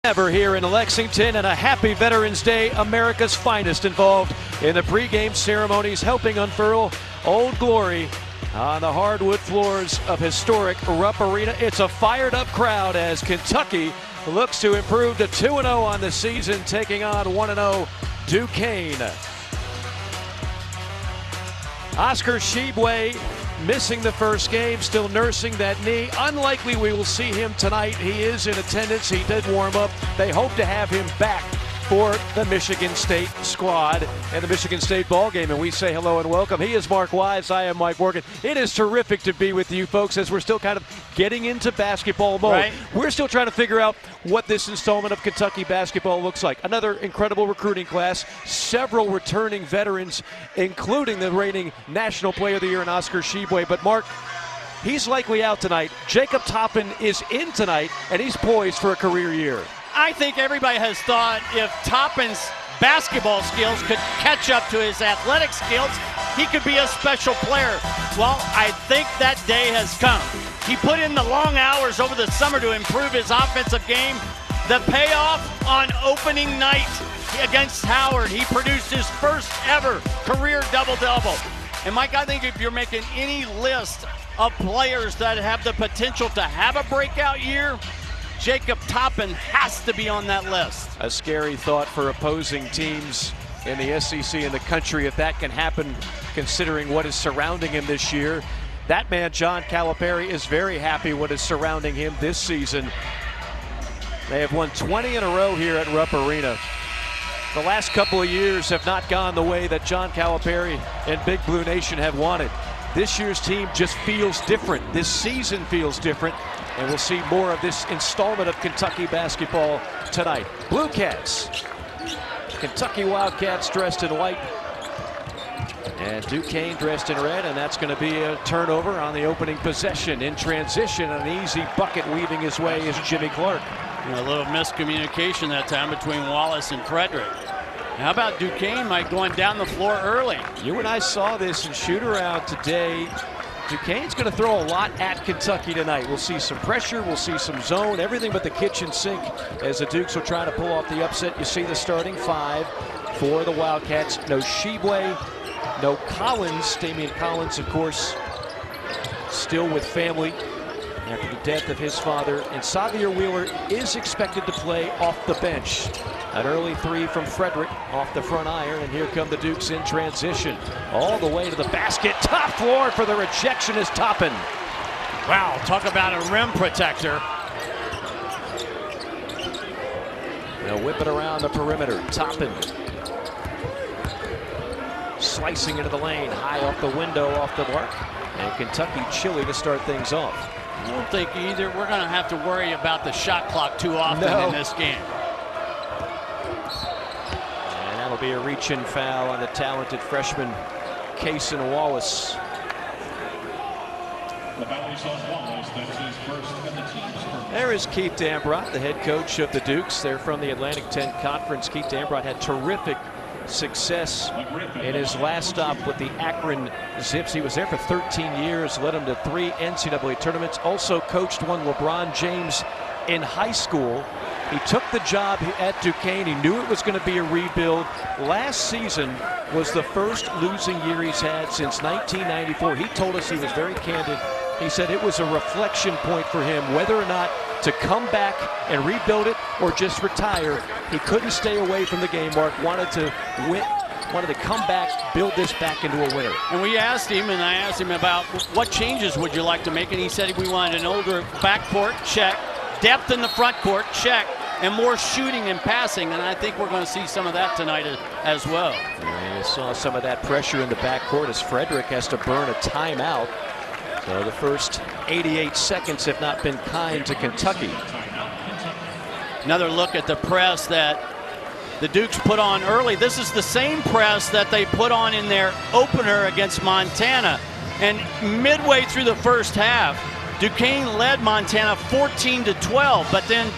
Ever here in Lexington, and a happy Veterans Day. America's finest involved in the pregame ceremonies, helping unfurl Old Glory on the hardwood floors of historic Rupp Arena. It's a fired up crowd as Kentucky looks to improve to 2-0 on the season, taking on 1-0 Duquesne. Oscar Tshiebwe missing the first game, still nursing that knee. Unlikely we will see him tonight. He is in attendance. He did warm up. They hope to have him back for the Michigan State squad and the Michigan State ball game. And we say hello and welcome. He is Mark Wise. I am Mike Morgan. It is terrific to be with you folks as we're still kind of getting into basketball mode. Right. We're still trying to figure out what this installment of Kentucky basketball looks like. Another incredible recruiting class, several returning veterans, including the reigning National Player of the Year in Oscar Tshiebwe. But Mark, he's likely out tonight. Jacob Toppin is in tonight, and he's poised for a career year. I think everybody has thought if Toppin's basketball skills could catch up to his athletic skills, he could be a special player. Well, I think that day has come. He put in the long hours over the summer to improve his offensive game. The payoff on opening night against Howard, he produced his first ever career double-double. And Mike, I think if you're making any list of players that have the potential to have a breakout year, Jacob Toppin has to be on that list. A scary thought for opposing teams in the SEC and the country if that can happen, considering what is surrounding him this year. That man, John Calipari, is very happy what is surrounding him this season. They have won 20 in a row here at Rupp Arena. The last couple of years have not gone the way that John Calipari and Big Blue Nation have wanted. This year's team just feels different. This season feels different. And we'll see more of this installment of Kentucky basketball tonight. Blue Cats, Kentucky Wildcats dressed in white, and Duquesne dressed in red, and that's going to be a turnover on the opening possession. In transition, an easy bucket weaving his way is Jimmy Clark. A little miscommunication that time between Wallace and Frederick. How about Duquesne, Mike, going down the floor early? You and I saw this in shoot-around today. Duquesne's going to throw a lot at Kentucky tonight. We'll see some pressure, we'll see some zone, everything but the kitchen sink as the Dukes will try to pull off the upset. You see the starting five for the Wildcats. No Tshiebwe, no Collins. Damian Collins, of course, still with family after the death of his father. And Xavier Wheeler is expected to play off the bench. An early three from Frederick off the front iron, and here come the Dukes in transition. All the way to the basket. Top floor for the rejection is Toppin. Wow, talk about a rim protector. They'll whip it around the perimeter. Toppin slicing into the lane, high off the window, off the mark. And Kentucky chilly to start things off. I don't think either. We're going to have to worry about the shot clock too often in this game. That'll be a reach-in foul on the talented freshman, Cason Wallace. There is Keith Dambrot, the head coach of the Dukes. They're from the Atlantic 10 Conference. Keith Dambrot had terrific success in his last stop with the Akron Zips. He was there for 13 years, led them to 3 NCAA tournaments, also coached one LeBron James in high school. He took the job at Duquesne. He knew it was going to be a rebuild. Last season was the first losing year he's had since 1994. He told us, he was very candid. He said it was a reflection point for him whether or not to come back and rebuild it or just retire. He couldn't stay away from the game, Mark. Wanted to win, wanted to come back, build this back into a winner. And we asked him, and I asked him about what changes would you like to make, and he said we wanted an older backcourt, check. Depth in the front court, check. And more shooting and passing, and I think we're going to see some of that tonight as well. Yeah, you saw some of that pressure in the backcourt as Frederick has to burn a timeout. So the first 88 seconds have not been kind to Kentucky. Another look at the press that the Dukes put on early. This is the same press that they put on in their opener against Montana. And midway through the first half, Duquesne led Montana 14-12, but then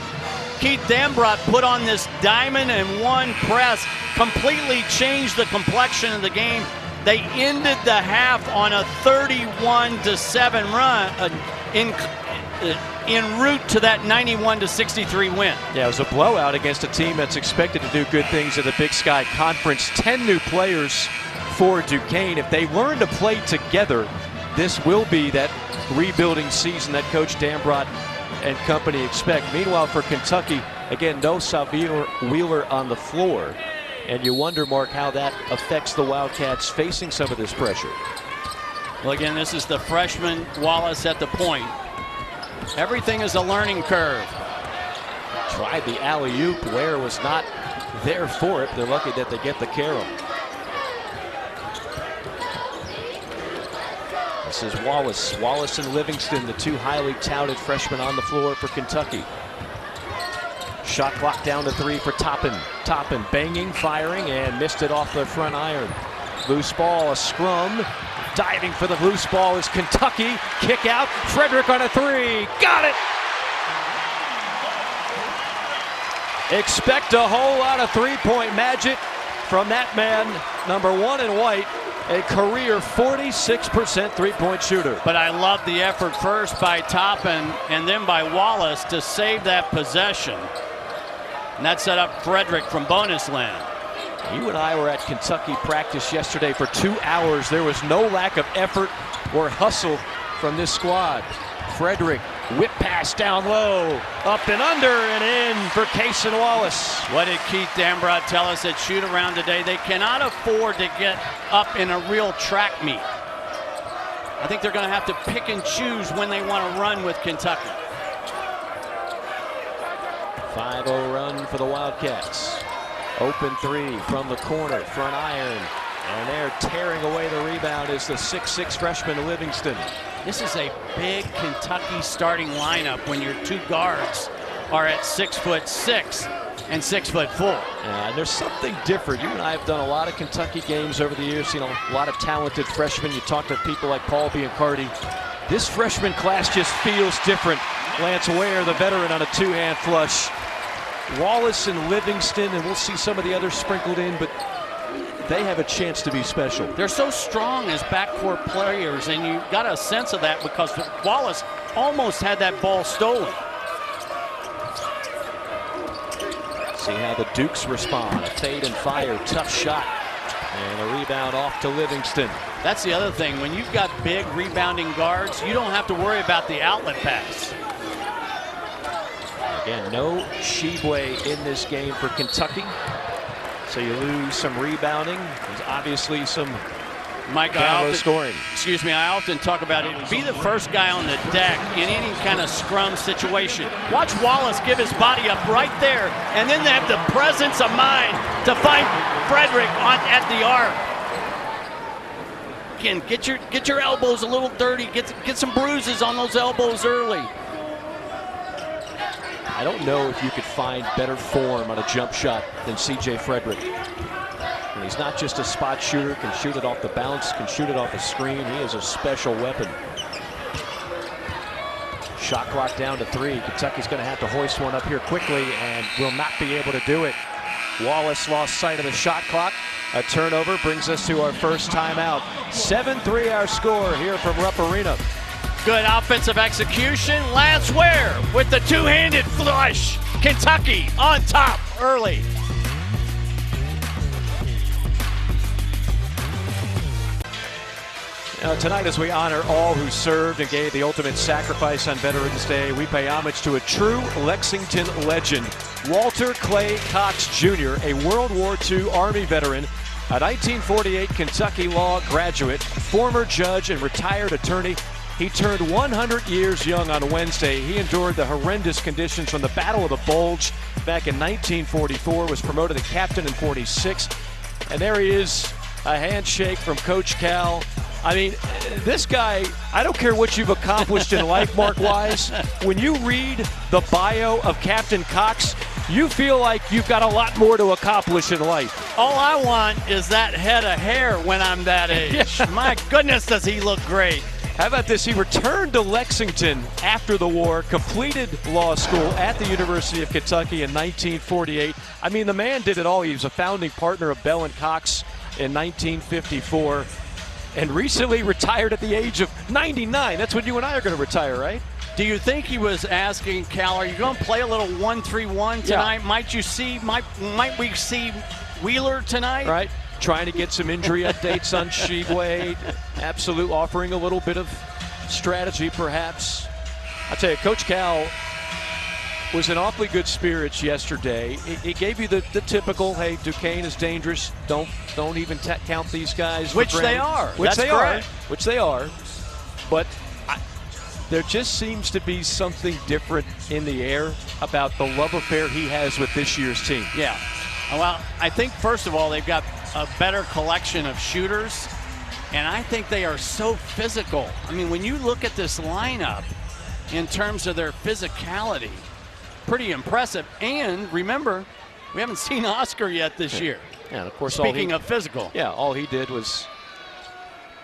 Keith Dambrot put on this diamond and one press, completely changed the complexion of the game. They ended the half on a 31-7 run en route to that 91-63 win. Yeah, it was a blowout against a team that's expected to do good things in the Big Sky Conference. 10 new players for Duquesne. If they learn to play together, this will be that rebuilding season that Coach Dambrot and company expect. Meanwhile, for Kentucky, again, no Xavier Wheeler on the floor. And you wonder, Mark, how that affects the Wildcats facing some of this pressure. Well, again, this is the freshman Wallace at the point. Everything is a learning curve. Tried the alley-oop. Ware was not there for it. They're lucky that they get the carry. This is Wallace. Wallace and Livingston, the two highly touted freshmen on the floor for Kentucky. Shot clock down to 3 for Toppin. Toppin banging, firing, and missed it off the front iron. Loose ball, a scrum. Diving for the loose ball is Kentucky. Kick out. Frederick on a 3. Got it! Expect a whole lot of three-point magic from that man, number 1 in white. A career 46% three-point shooter. But I love the effort first by Toppin and then by Wallace to save that possession. And that set up Frederick from bonus land. You and I were at Kentucky practice yesterday for 2 hours. There was no lack of effort or hustle from this squad. Frederick, whip pass down low, up and under and in for Cason Wallace. What did Keith Dambrot tell us at shoot around today? They cannot afford to get up in a real track meet. I think they're going to have to pick and choose when they want to run with Kentucky. 5-0 run for the Wildcats. Open 3 from the corner, front iron. And they're tearing away the rebound is the 6'6 freshman Livingston. This is a big Kentucky starting lineup when your two guards are at 6'6" and 6'4". And there's something different. You and I have done a lot of Kentucky games over the years, seen a lot of talented freshmen. You talk to people like Paul Biancardi. This freshman class just feels different. Lance Ware, the veteran, on a two-hand flush. Wallace and Livingston, and we'll see some of the others sprinkled in, but they have a chance to be special. They're so strong as backcourt players, and you got a sense of that because Wallace almost had that ball stolen. See how the Dukes respond. A fade and fire, tough shot. And a rebound off to Livingston. That's the other thing. When you've got big rebounding guards, you don't have to worry about the outlet pass. Again, no Shibwe in this game for Kentucky. So you lose some rebounding. There's obviously some Mike, scoring. Excuse me, I often talk about it. Be the first guy on the deck in any kind of scrum situation. Watch Wallace give his body up right there, and then they have the presence of mind to find Frederick at the arc. Again, get your elbows a little dirty. Get some bruises on those elbows early. I don't know if you could find better form on a jump shot than C.J. Frederick. And he's not just a spot shooter, can shoot it off the bounce, can shoot it off the screen. He is a special weapon. Shot clock down to 3. Kentucky's going to have to hoist one up here quickly and will not be able to do it. Wallace lost sight of the shot clock. A turnover brings us to our first timeout. 7-3 our score here from Rupp Arena. Good offensive execution. Lance Ware with the two-handed flush. Kentucky on top early. Now, tonight, as we honor all who served and gave the ultimate sacrifice on Veterans Day, we pay homage to a true Lexington legend, Walter Clay Cox Jr., a World War II Army veteran, a 1948 Kentucky law graduate, former judge and retired attorney. He turned 100 years young on Wednesday. He endured the horrendous conditions from the Battle of the Bulge back in 1944, was promoted to captain in 46. And there he is, a handshake from Coach Cal. I mean, this guy, I don't care what you've accomplished in life, Mark-wise. When you read the bio of Captain Cox, you feel like you've got a lot more to accomplish in life. All I want is that head of hair when I'm that age. Yeah. My goodness, does he look great. How about this? He returned to Lexington after the war, completed law school at the University of Kentucky in 1948. I mean, the man did it all. He was a founding partner of Bell and Cox in 1954 and recently retired at the age of 99. That's when you and I are going to retire, right? Do you think he was asking Cal, are you going to play a little 1-3-1 tonight? Yeah. Might we see Wheeler tonight? Right. Trying to get some injury updates on Shigway. Absolute, offering a little bit of strategy, perhaps. I'll tell you, Coach Cal was in awfully good spirits yesterday. He gave you the typical, hey, Duquesne is dangerous. Don't even count these guys. Which they are. Which That's they correct. are. Which they are. But there just seems to be something different in the air about the love affair he has with this year's team. Yeah. Well, I think, first of all, they've got a better collection of shooters, and I think they are so physical. I mean, when you look at this lineup in terms of their physicality, pretty impressive. And remember, we haven't seen Oscar yet this year. Yeah, and of course, speaking of physical. Yeah, all he did was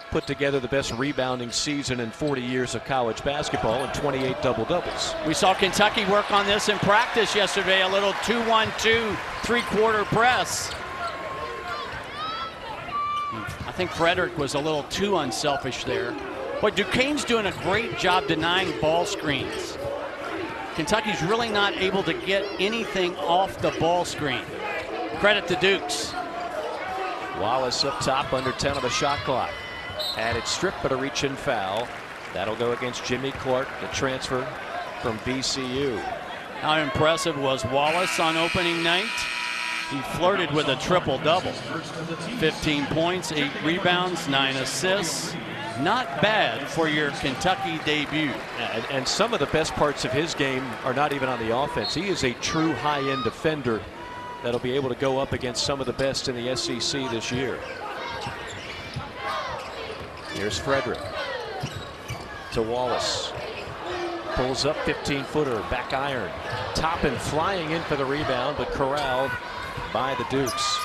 put together the best rebounding season in 40 years of college basketball and 28 double-doubles. We saw Kentucky work on this in practice yesterday, a little 2-1-2 three-quarter press. I think Frederick was a little too unselfish there. But Duquesne's doing a great job denying ball screens. Kentucky's really not able to get anything off the ball screen. Credit to Dukes. Wallace up top, under 10 on the shot clock. Added strip, but a reach-in foul. That'll go against Jimmy Clark, the transfer from BCU. How impressive was Wallace on opening night? He flirted with a triple-double. 15 points, 8 rebounds, 9 assists. Not bad for your Kentucky debut. And some of the best parts of his game are not even on the offense. He is a true high-end defender that'll be able to go up against some of the best in the SEC this year. Here's Frederick to Wallace. Pulls up, 15-footer, back iron. Toppin flying in for the rebound, but corralled by the Dukes.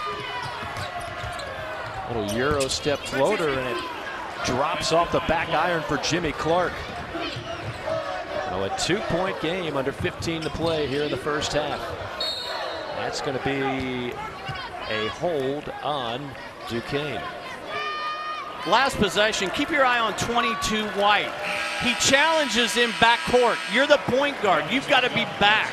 Little Euro step floater, and it drops off the back iron for Jimmy Clark. So a 2-point game, under 15 to play here in the first half. That's going to be a hold on Duquesne. Last possession, keep your eye on 22 White. He challenges him backcourt. You're the point guard. You've got to be back.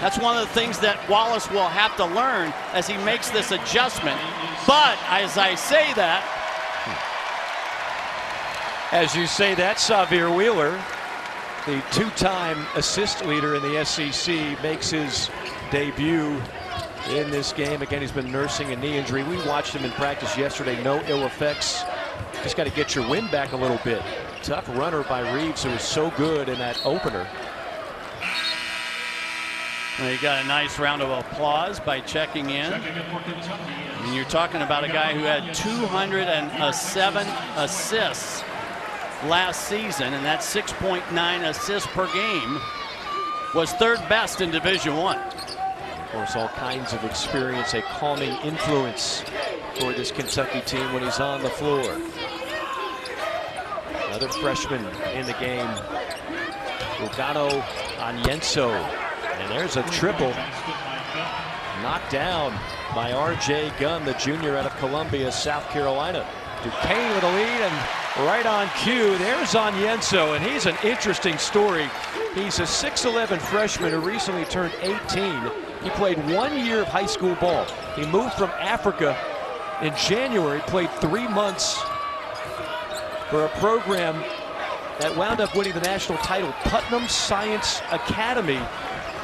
That's one of the things that Wallace will have to learn as he makes this adjustment. But as I say that, as you say that, Xavier Wheeler, the two-time assist leader in the SEC, makes his debut in this game. Again, he's been nursing a knee injury. We watched him in practice yesterday. No ill effects. Just got to get your wind back a little bit. Tough runner by Reeves, who was so good in that opener. Well, you got a nice round of applause by checking in. And you're talking about a guy who had 207 assists last season, and that's 6.9 assists per game. Was third best in Division I. Of course, all kinds of experience, a calming influence for this Kentucky team when he's on the floor. Another freshman in the game, Lugano Onyenso. And there's a triple knocked down by R.J. Gunn, the junior out of Columbia, South Carolina. Duquesne with a lead, and right on cue, there's Onyenso, and he's an interesting story. He's a 6'11 freshman who recently turned 18. He played 1 year of high school ball. He moved from Africa in January, played 3 months for a program that wound up winning the national title, Putnam Science Academy.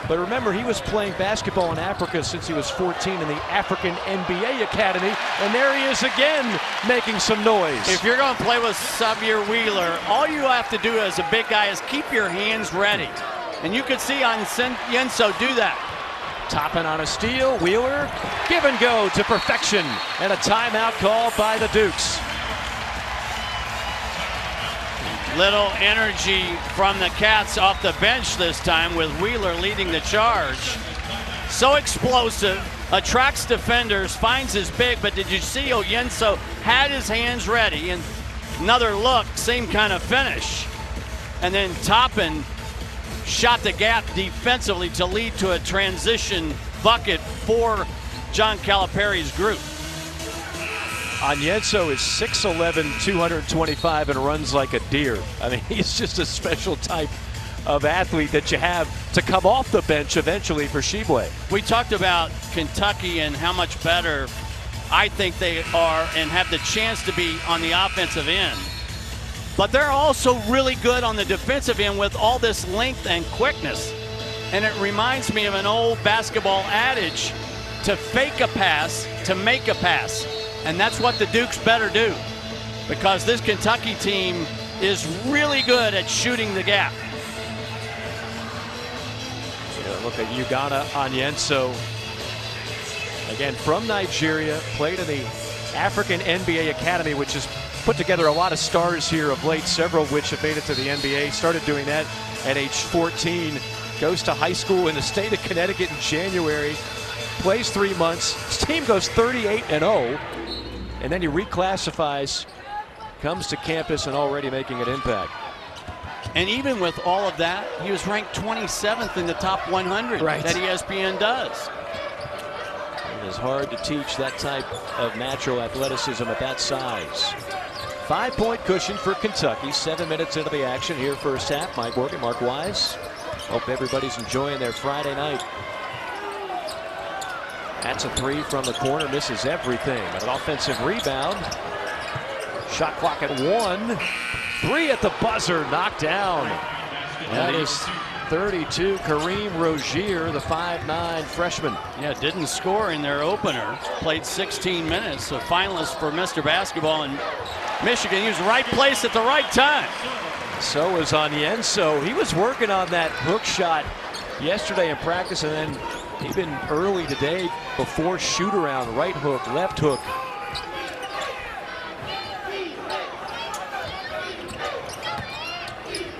But remember, he was playing basketball in Africa since he was 14 in the African NBA Academy, and there he is again, making some noise. If you're going to play with Xavier Wheeler, all you have to do as a big guy is keep your hands ready. And you could see Onyenso do that. Toppin on a steal, Wheeler, give and go to perfection, and a timeout called by the Dukes. Little energy from the Cats off the bench this time, with Wheeler leading the charge. So explosive, attracts defenders, finds his big, but did you see Onyenso had his hands ready? And another look, same kind of finish. And then Toppin shot the gap defensively to lead to a transition bucket for John Calipari's group. Onyenso is 6'11", 225, and runs like a deer. I mean, he's just a special type of athlete that you have to come off the bench eventually for Sheboygan. We talked about Kentucky and how much better I think they are and have the chance to be on the offensive end. But they're also really good on the defensive end with all this length and quickness. And it reminds me of an old basketball adage, to fake a pass, to make a pass. And that's what the Dukes better do, because this Kentucky team is really good at shooting the gap. Look at Ugonna Onyenso. Again, from Nigeria, played in the African NBA Academy, which has put together a lot of stars here of late, several of which have made it to the NBA. Started doing that at age 14. Goes to high school in the state of Connecticut in January. Plays 3 months. His team goes 38-0. And then he reclassifies, comes to campus and already making an impact. And even with all of that, he was ranked 27th in the top 100 that ESPN does. It is hard to teach that type of natural athleticism at that size. 5-point cushion for Kentucky. 7 minutes into the action here first half. Mike Morgan, Mark Wise. Hope everybody's enjoying their Friday night. That's a three from the corner, misses everything. But an offensive rebound. Shot clock at 1. 3 at the buzzer, knocked down. That is 32, Kareem Rozier, the 5'9" freshman. Yeah, didn't score in their opener. Played 16 minutes, a finalist for Mr. Basketball in Michigan. He was right place at the right time. So was Onyenso. He was working on that hook shot yesterday in practice, and then even early today before shoot around, right hook, left hook.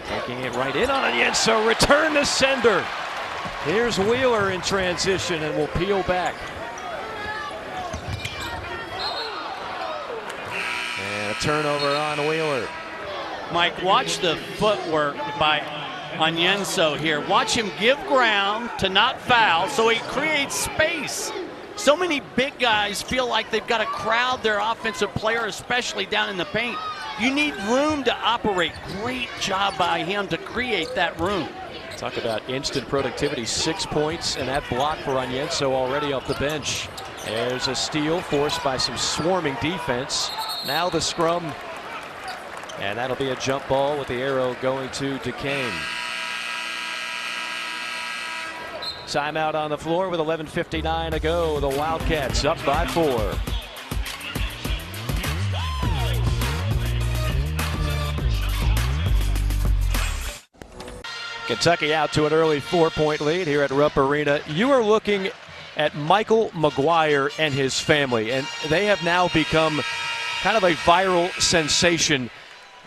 Taking it right in on Onyenso, return to sender. Here's Wheeler in transition and will peel back. And a turnover on Wheeler. Mike, watch the footwork by Onyenso here. Watch him give ground to not foul, so he creates space. So many big guys feel like they've got to crowd their offensive player, especially down in the paint. You need room to operate. Great job by him to create that room. Talk about instant productivity. 6 points, and that block for Onyenso already off the bench. There's a steal forced by some swarming defense. Now the scrum. And that'll be a jump ball with the arrow going to Duquesne. Timeout on the floor with 11:59 to go. The Wildcats up by 4. Kentucky out to an early 4-point lead here at Rupp Arena. You are looking at Michael McGuire and his family, and they have now become kind of a viral sensation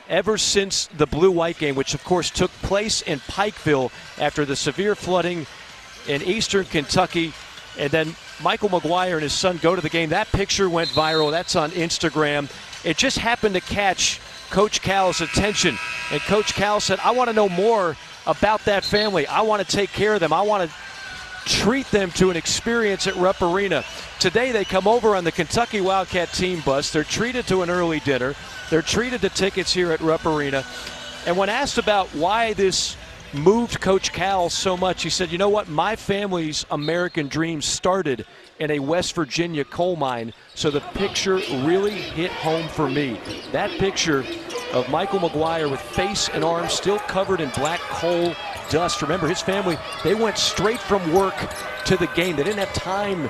ever since the blue-white game, which of course took place in Pikeville after the severe flooding in eastern Kentucky. And then Michael McGuire and his son go to the game. That picture went viral. That's on Instagram. It just happened to catch Coach Cal's attention. And Coach Cal said, I want to know more about that family. I want to take care of them. I want to treat them to an experience at Rupp Arena. Today they come over on the Kentucky Wildcat team bus. They're treated to an early dinner. They're treated to tickets here at Rupp Arena. And when asked about why this moved Coach Cal so much, he said, you know what, my family's American dream started in a West Virginia coal mine, so the picture really hit home for me. That picture of Michael McGuire with face and arms still covered in black coal dust. Remember, his family, they went straight from work to the game. They didn't have time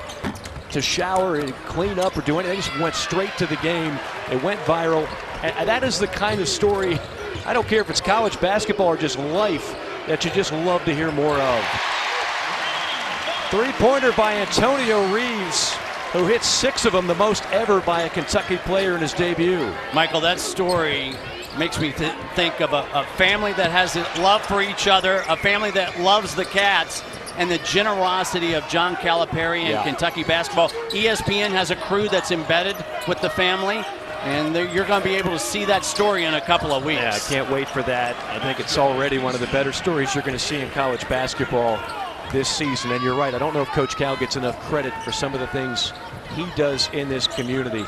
to shower and clean up or do anything. They just went straight to the game. It went viral. And that is the kind of story, I don't care if it's college basketball or just life, that you just love to hear more of. Three-pointer by Antonio Reeves, who hit 6 of them, the most ever by a Kentucky player in his debut. Michael, that story makes me think of a family that has a love for each other, a family that loves the Cats, and the generosity of John Calipari and Kentucky basketball. ESPN has a crew that's embedded with the family, and you're going to be able to see that story in a couple of weeks. Yeah, I can't wait for that. I think it's already one of the better stories you're going to see in college basketball this season. And you're right, I don't know if Coach Cal gets enough credit for some of the things he does in this community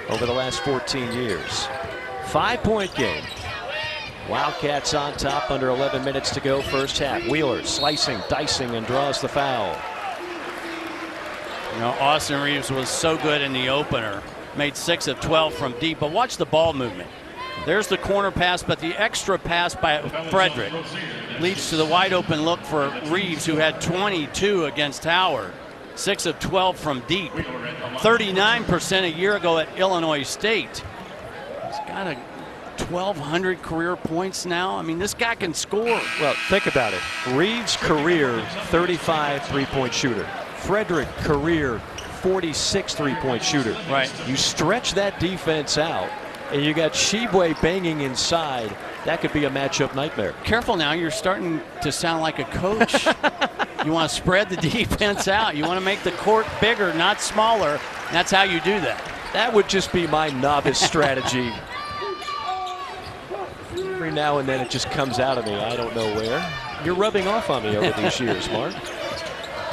over the last 14 years. 5-point game. Wildcats on top, under 11 minutes to go, first half. Wheeler slicing, dicing, and draws the foul. You know, Austin Reeves was so good in the opener. Made 6 of 12 from deep, but watch the ball movement. There's the corner pass, but the extra pass by Frederick leads to the wide open look for Reeves, who had 22 against Howard. 6 of 12 from deep. 39% a year ago at Illinois State. He's got 1,200 career points now. I mean, this guy can score. Well, think about it. Reeves' career 35 three-point shooter. Frederick career 46 three-point shooter. Right. You stretch that defense out, and you got Shibwe banging inside. That could be a matchup nightmare. Careful now, you're starting to sound like a coach. You want to spread the defense out. You want to make the court bigger, not smaller. That's how you do that. That would just be my novice strategy. Every now and then it just comes out of me. I don't know where. You're rubbing off on me over these years, Mark.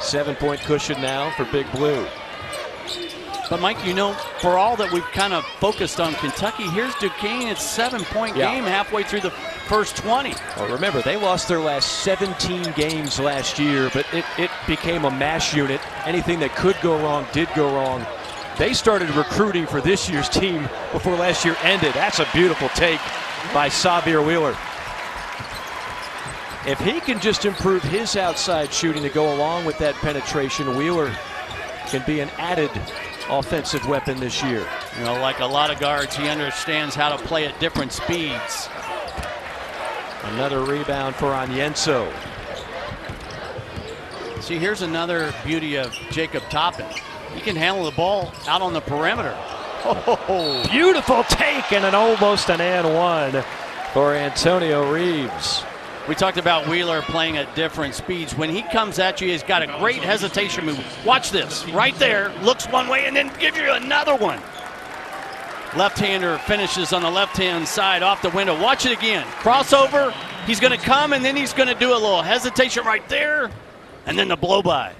7-point cushion now for Big Blue. But Mike, you know, for all that we've kind of focused on Kentucky, here's Duquesne. It's a 7-point game halfway through the first 20. Well, remember, they lost their last 17 games last year, but it became a mash unit. Anything that could go wrong did go wrong. They started recruiting for this year's team before last year ended. That's a beautiful take by Xavier Wheeler. If he can just improve his outside shooting to go along with that penetration, Wheeler can be an added offensive weapon this year. You know, like a lot of guards, he understands how to play at different speeds. Another rebound for Onyenso. See, here's another beauty of Jacob Toppin. He can handle the ball out on the perimeter. Oh, beautiful take and almost an and one for Antonio Reeves. We talked about Wheeler playing at different speeds. When he comes at you, he's got a great hesitation move. Watch this. Right there. Looks one way and then gives you another one. Left-hander finishes on the left-hand side off the window. Watch it again. Crossover. He's going to come and then he's going to do a little hesitation right there. And then the blow-by.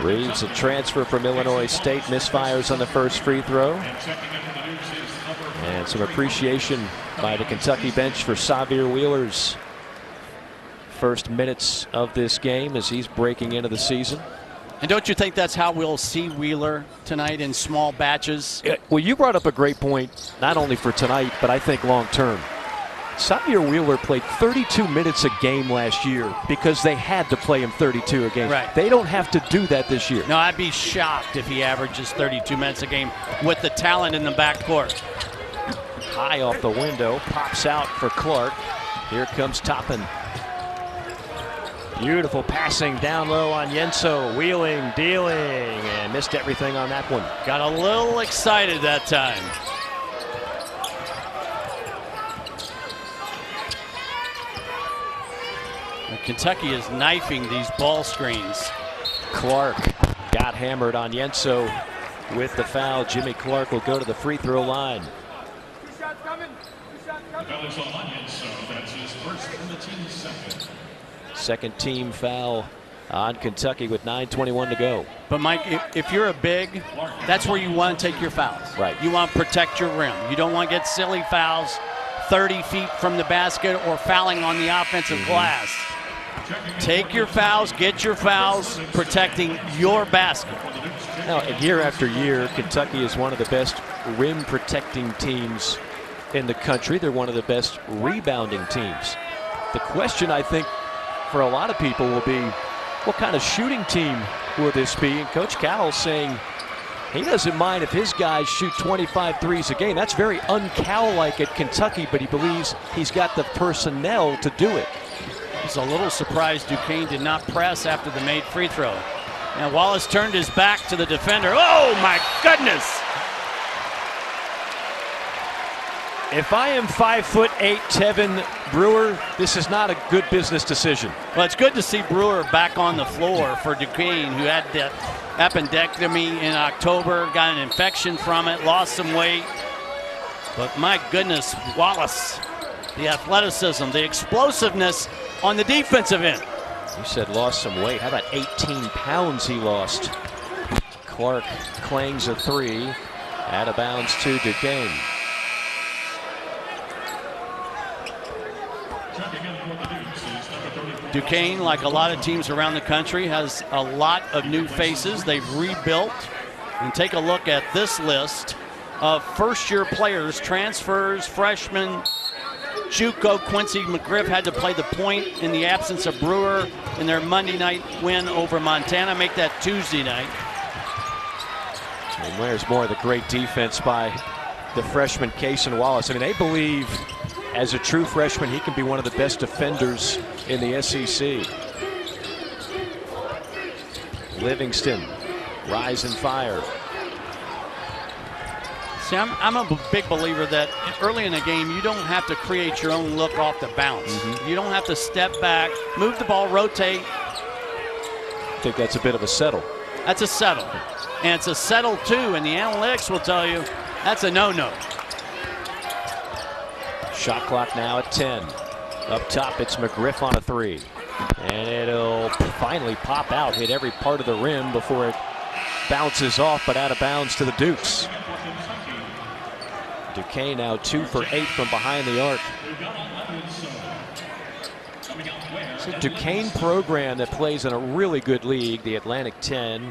Reeves, a transfer from Illinois State, misfires on the first free throw. And some appreciation by the Kentucky bench for Xavier Wheeler's first minutes of this game as he's breaking into the season. And don't you think that's how we'll see Wheeler tonight, in small batches? Well, you brought up a great point, not only for tonight, but I think long term. Xavier Wheeler played 32 minutes a game last year because they had to play him 32 a game. Right. They don't have to do that this year. No, I'd be shocked if he averages 32 minutes a game with the talent in the backcourt. High off the window, pops out for Clark. Here comes Toppin. Beautiful passing down low on Onyenso, wheeling, dealing, and missed everything on that one. Got a little excited that time. Kentucky is knifing these ball screens. Clark got hammered on Onyenso with the foul. Jimmy Clark will go to the free throw line. Second team foul on Kentucky with 9:21 to go. But Mike, if you're a big, that's where you want to take your fouls. Right. You want to protect your rim. You don't want to get silly fouls 30 feet from the basket or fouling on the offensive glass. Take your fouls, get your fouls, protecting your basket. Now, and year after year, Kentucky is one of the best rim protecting teams in the country. They're one of the best rebounding teams. The question, I think, for a lot of people will be, what kind of shooting team will this be? And Coach Cowell's saying he doesn't mind if his guys shoot 25 threes a game. That's very un-Cowell-like at Kentucky, but he believes he's got the personnel to do it. He's a little surprised Duquesne did not press after the made free throw. And Wallace turned his back to the defender. Oh, my goodness! If I am 5'8", Tevin Brewer, this is not a good business decision. Well, it's good to see Brewer back on the floor for Duquesne, who had the appendectomy in October, got an infection from it, lost some weight. But my goodness, Wallace, the athleticism, the explosiveness on the defensive end. You said lost some weight. How about 18 pounds he lost? Clark clangs a three. Out of bounds to Duquesne. Duquesne, like a lot of teams around the country, has a lot of new faces. They've rebuilt. And take a look at this list of first-year players, transfers, freshmen. JUCO Quincy McGriff had to play the point in the absence of Brewer in their Monday night win over Montana. Make that Tuesday night. And where's more of the great defense by the freshman Cason Wallace. I mean, they believe as a true freshman he can be one of the best defenders in the SEC. Livingston, rise and fire. See, I'm a big believer that early in the game you don't have to create your own look off the bounce. You don't have to step back, move the ball, rotate. I think that's a bit of a settle. That's a settle. And it's a settle too, and the analytics will tell you that's a no-no. Shot clock now at 10. Up top, it's McGriff on a 3. And it'll finally pop out, hit every part of the rim before it bounces off, but out of bounds to the Dukes. Duquesne now 2 for 8 from behind the arc. It's a Duquesne program that plays in a really good league, the Atlantic 10.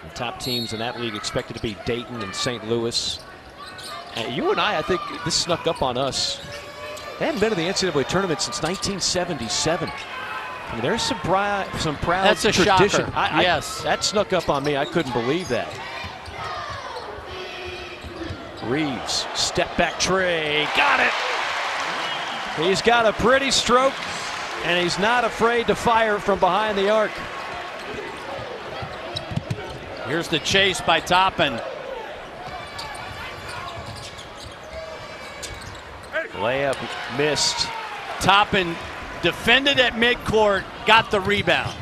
The top teams in that league expected to be Dayton and St. Louis. And you and I think this snuck up on us. They haven't been to the NCAA tournament since 1977. I mean, there's some proud That's a tradition. Shocker. Yes. That snuck up on me. I couldn't believe that. Reeves, step back tray, got it. He's got a pretty stroke, and he's not afraid to fire from behind the arc. Here's the chase by Toppin. Layup missed. Toppin defended at midcourt, got the rebound.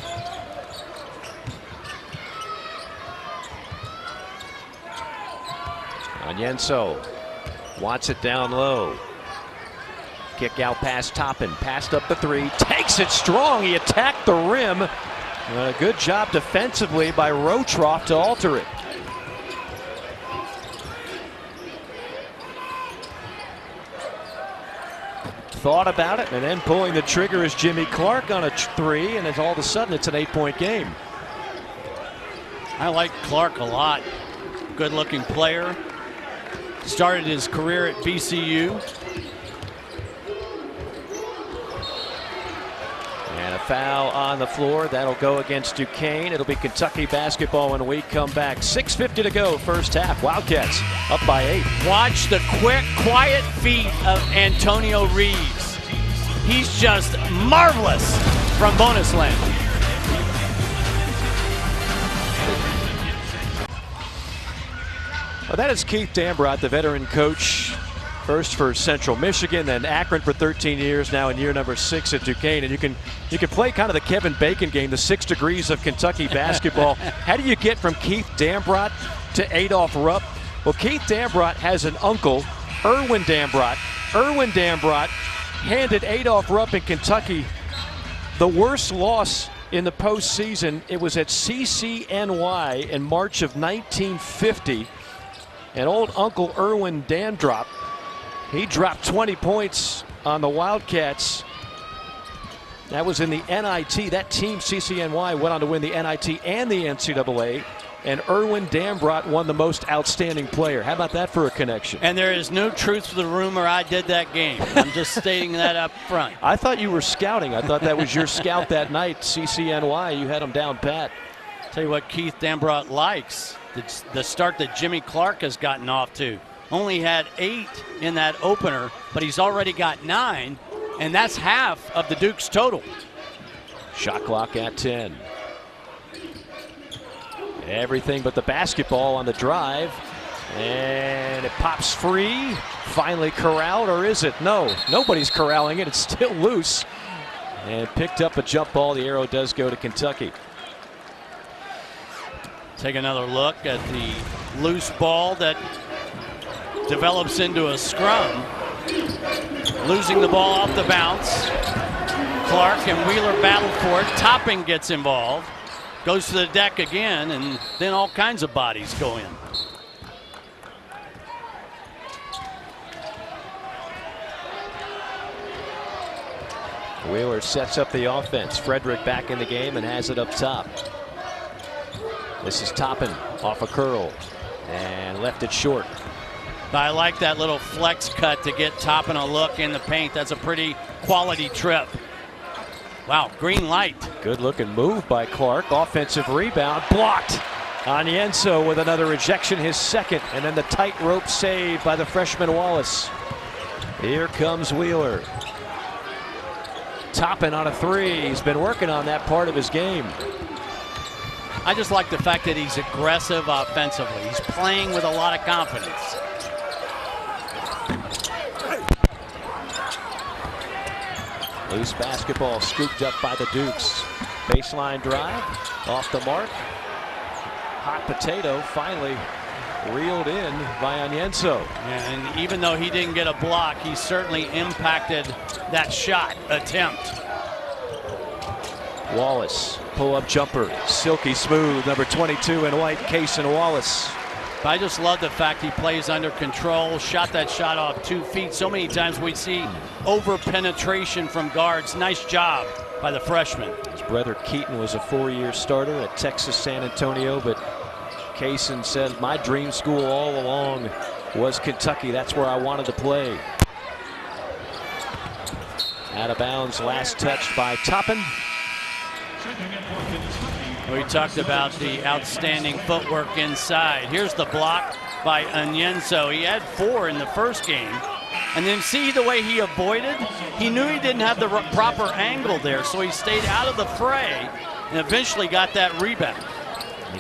Onyenso wants it down low. Kick out past Toppin, passed up the 3, takes it strong. He attacked the rim. A good job defensively by Rotroff to alter it. Thought about it, and then pulling the trigger is Jimmy Clark on a 3, and all of a sudden it's an 8-point game. I like Clark a lot. Good-looking player. Started his career at VCU. And a foul on the floor. That'll go against Duquesne. It'll be Kentucky basketball when we come back. 6:50 to go, first half. Wildcats up by 8. Watch the quick, quiet feet of Antonio Reeves. He's just marvelous from bonus land. Well, that is Keith Dambrot, the veteran coach. First for Central Michigan, then Akron for 13 years, now in year number 6 at Duquesne. And you can play kind of the Kevin Bacon game, the 6 degrees of Kentucky basketball. How do you get from Keith Dambrot to Adolph Rupp? Well, Keith Dambrot has an uncle, Erwin Dambrot. Erwin Dambrot handed Adolph Rupp in Kentucky the worst loss in the postseason. It was at CCNY in March of 1950. And old Uncle Erwin Dambrot, he dropped 20 points on the Wildcats. That was in the NIT. That team, CCNY, went on to win the NIT and the NCAA. And Erwin Dambrot won the most outstanding player. How about that for a connection? And there is no truth to the rumor I did that game. I'm just stating that up front. I thought you were scouting. I thought that was your scout that night, CCNY. You had him down pat. Tell you what Keith Dambrot likes. The start that Jimmy Clark has gotten off to. Only had 8 in that opener, but he's already got 9, and that's half of the Duke's total. Shot clock at 10. Everything but the basketball on the drive, and it pops free. Finally corralled, or is it? No, nobody's corralling it. It's still loose, and picked up a jump ball. The arrow does go to Kentucky. Take another look at the loose ball that develops into a scrum. Losing the ball off the bounce. Clark and Wheeler battle for it. Toppin gets involved. Goes to the deck again, and then all kinds of bodies go in. Wheeler sets up the offense. Frederick back in the game and has it up top. This is Toppin off a curl and left it short. I like that little flex cut to get Toppin a look in the paint. That's a pretty quality trip. Wow, green light. Good looking move by Clark. Offensive rebound blocked. Onyenso with another ejection, his second, and then the tightrope save by the freshman Wallace. Here comes Wheeler. Toppin on a three. He's been working on that part of his game. I just like the fact that he's aggressive offensively. He's playing with a lot of confidence. Loose basketball scooped up by the Dukes. Baseline drive, off the mark. Hot potato finally reeled in by Onyenso. And even though he didn't get a block, he certainly impacted that shot attempt. Wallace, pull-up jumper, silky smooth, number 22 in white, Cason Wallace. I just love the fact he plays under control, shot that shot off 2 feet. So many times we see over-penetration from guards. Nice job by the freshman. His brother Keaton was a 4-year starter at Texas San Antonio, but Cason said, my dream school all along was Kentucky. That's where I wanted to play. Out of bounds, last touch by Toppin. We talked about the outstanding footwork inside. Here's the block by Onyenso. He had 4 in the first game. And then see the way he avoided? He knew he didn't have the proper angle there, so he stayed out of the fray and eventually got that rebound.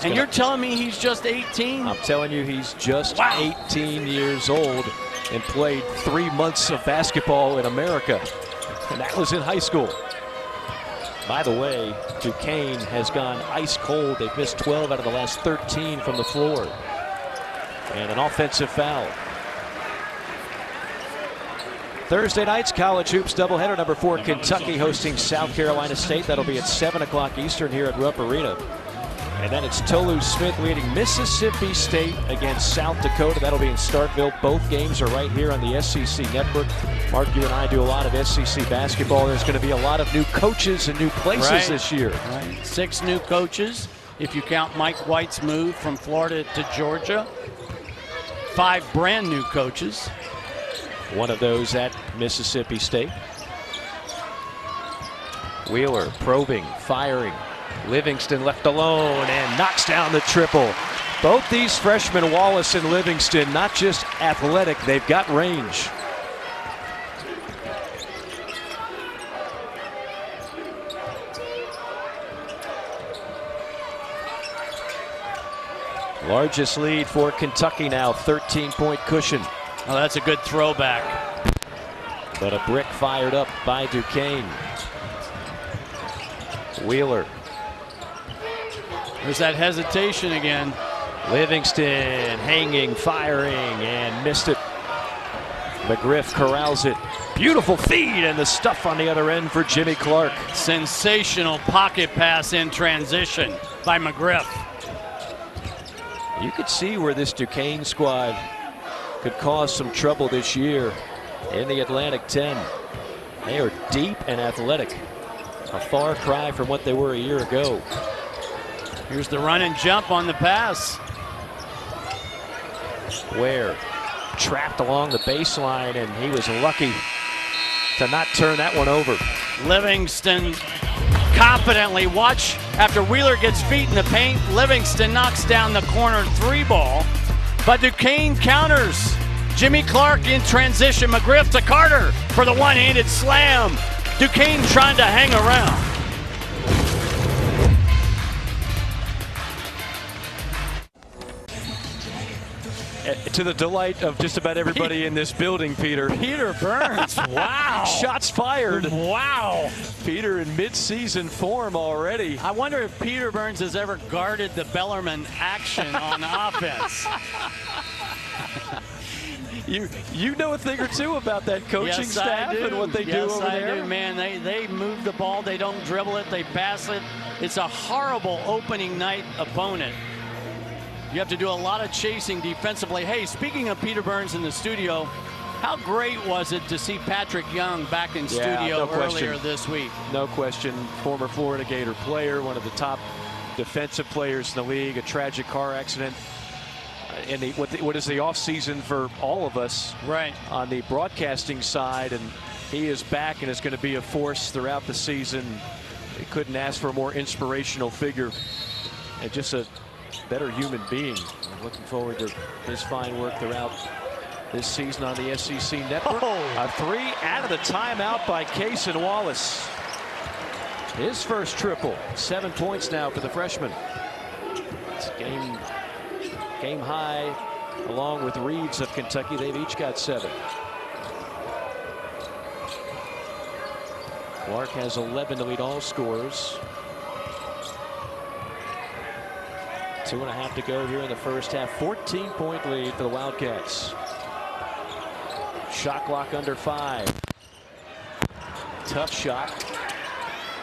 And you're telling me he's just 18? I'm telling you he's just 18 years old and played 3 months of basketball in America. And that was in high school. By the way, Duquesne has gone ice cold. They've missed 12 out of the last 13 from the floor. And an offensive foul. Thursday night's college hoops doubleheader. Number 4 Kentucky hosting South Carolina State. That'll be at 7 o'clock Eastern here at Rupp Arena. And then it's Toulouse-Smith leading Mississippi State against South Dakota. That'll be in Starkville. Both games are right here on the SEC Network. Mark, you and I do a lot of SEC basketball. There's going to be a lot of new coaches and new places this year. 6 new coaches, if you count Mike White's move from Florida to Georgia. 5 brand new coaches. One of those at Mississippi State. Wheeler probing, firing. Livingston left alone and knocks down the triple. Both these freshmen, Wallace and Livingston, not just athletic, they've got range. Largest lead for Kentucky now, 13-point cushion. Oh, that's a good throwback. But a brick fired up by Duquesne. Wheeler. There's that hesitation again. Livingston hanging, firing, and missed it. McGriff corrals it. Beautiful feed, and the stuff on the other end for Jimmy Clark. Sensational pocket pass in transition by McGriff. You could see where this Duquesne squad could cause some trouble this year in the Atlantic 10. They are deep and athletic. A far cry from what they were a year ago. Here's the run and jump on the pass. Ware trapped along the baseline, and he was lucky to not turn that one over. Livingston confidently, watch after Wheeler gets feet in the paint. Livingston knocks down the corner 3 ball, but Duquesne counters. Jimmy Clark in transition. McGriff to Carter for the one-handed slam. Duquesne trying to hang around. To the delight of just about everybody in this building, Peter. Peter Burns, wow. Shots fired. Wow. Peter in mid-season form already. I wonder if Peter Burns has ever guarded the Bellarmine action on offense. You know a thing or two about that coaching staff and what they do over there. Yes, I do, man. They move the ball. They don't dribble it. They pass it. It's a horrible opening night opponent. You have to do a lot of chasing defensively. Hey, speaking of Peter Burns in the studio, How great was it to see Patrick Young back in studio earlier this week? No question. Former Florida Gator player, one of the top defensive players in the league. A tragic car accident. And what is the offseason for all of us on the broadcasting side, and he is back and is going to be a force throughout the season. He couldn't ask for a more inspirational figure and just a better human being. I'm looking forward to his fine work throughout this season on the SEC Network. A 3 out of the timeout by Cason Wallace. His first triple. 7 points now for the freshman. It's game high along with Reeves of Kentucky. They've each got 7. Clark has 11 to lead all scorers. 2.5 to go here in the first half. 14-point lead for the Wildcats. Shot clock under 5. Tough shot.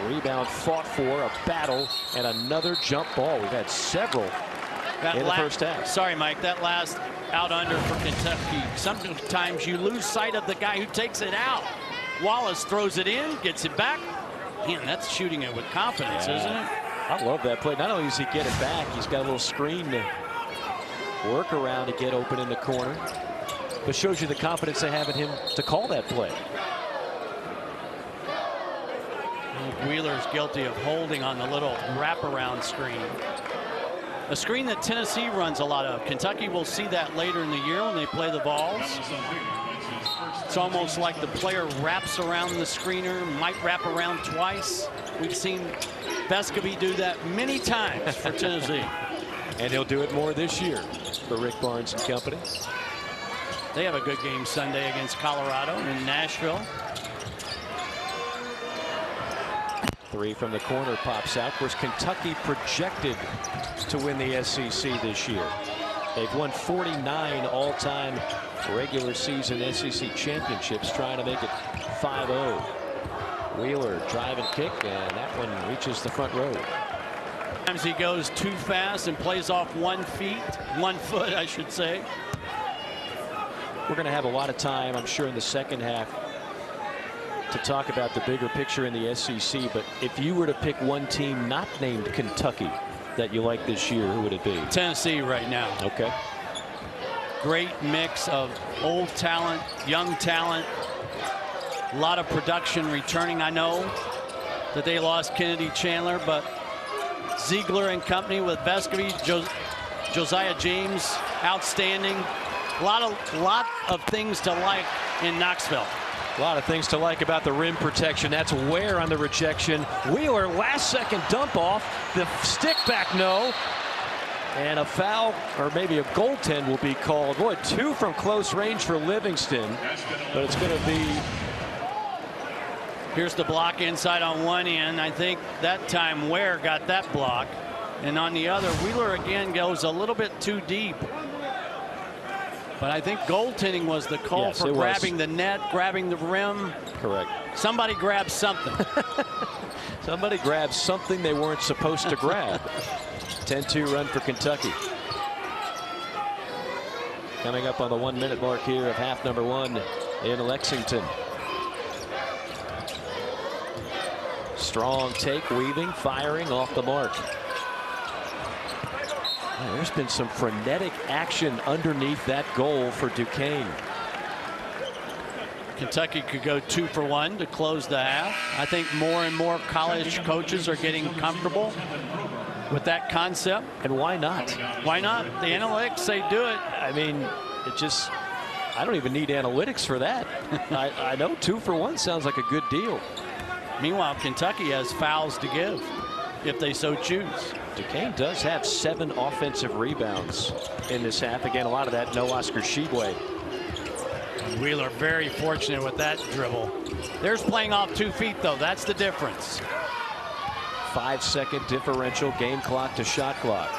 Rebound fought for, a battle, and another jump ball. We've had several in the first half. Sorry, Mike, that last out under for Kentucky. Sometimes you lose sight of the guy who takes it out. Wallace throws it in, gets it back. Man, that's shooting it with confidence, isn't it? I love that play. Not only does he get it back, he's got a little screen to work around to get open in the corner. But shows you the confidence they have in him to call that play. Wheeler's guilty of holding on the little wraparound screen. A screen that Tennessee runs a lot of. Kentucky will see that later in the year when they play the Vols. It's almost like the player wraps around the screener, might wrap around twice. We've seen Vescovi do that many times for Tennessee. And he'll do it more this year for Rick Barnes and company. They have a good game Sunday against Colorado in Nashville. 3 from the corner pops out. Of course, Kentucky projected to win the SEC this year. They've won 49 all-time regular season SEC championships, trying to make it 5-0. Wheeler drive and kick, and that one reaches the front row. Sometimes he goes too fast and plays off 1 foot, I should say. We're going to have a lot of time, I'm sure, in the second half to talk about the bigger picture in the SEC. But if you were to pick one team not named Kentucky that you like this year, who would it be? Tennessee right now. Okay. Great mix of old talent, young talent. A lot of production returning. I know that they lost Kennedy Chandler, but Ziegler and company with Vescovi, Josiah James, outstanding. A lot of things to like in Knoxville. A lot of things to like about the rim protection. That's Ware on the rejection. Wheeler, last second dump off. The stick back, no. And a foul, or maybe a goaltend will be called. Boy, 2 from close range for Livingston. But it's going to be... Here's the block inside on one end. I think that time Ware got that block. And on the other, Wheeler again goes a little bit too deep. But I think goaltending was the call for grabbing the net, grabbing the rim. Correct. Somebody grabbed something. Somebody grabbed something they weren't supposed to grab. 10-2 run for Kentucky. Coming up on the 1-minute mark here of half number 1 in Lexington. Strong take, weaving, firing off the mark. There's been some frenetic action underneath that goal for Duquesne. Kentucky could go 2 for 1 to close the half. I think more and more college coaches are getting comfortable with that concept. And why not? Why not? The analytics say do it. I mean, I don't even need analytics for that. I know 2 for 1 sounds like a good deal. Meanwhile, Kentucky has fouls to give if they so choose. Duquesne does have 7 offensive rebounds in this half. Again, a lot of that no Oscar Tshiebwe. Wheeler very fortunate with that dribble. There's playing off 2 feet, though. That's the difference. 5-second differential, game clock to shot clock.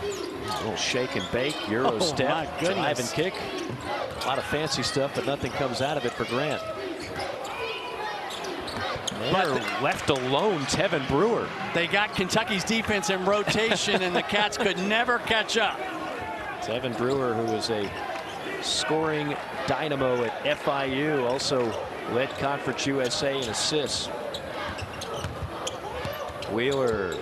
A little shake and bake, Euro step, drive and kick. A lot of fancy stuff, but nothing comes out of it for Grant. But left alone, Tevin Brewer. They got Kentucky's defense in rotation, and the Cats could never catch up. Tevin Brewer, who is a scoring dynamo at FIU, also led Conference USA in assists. Wheeler,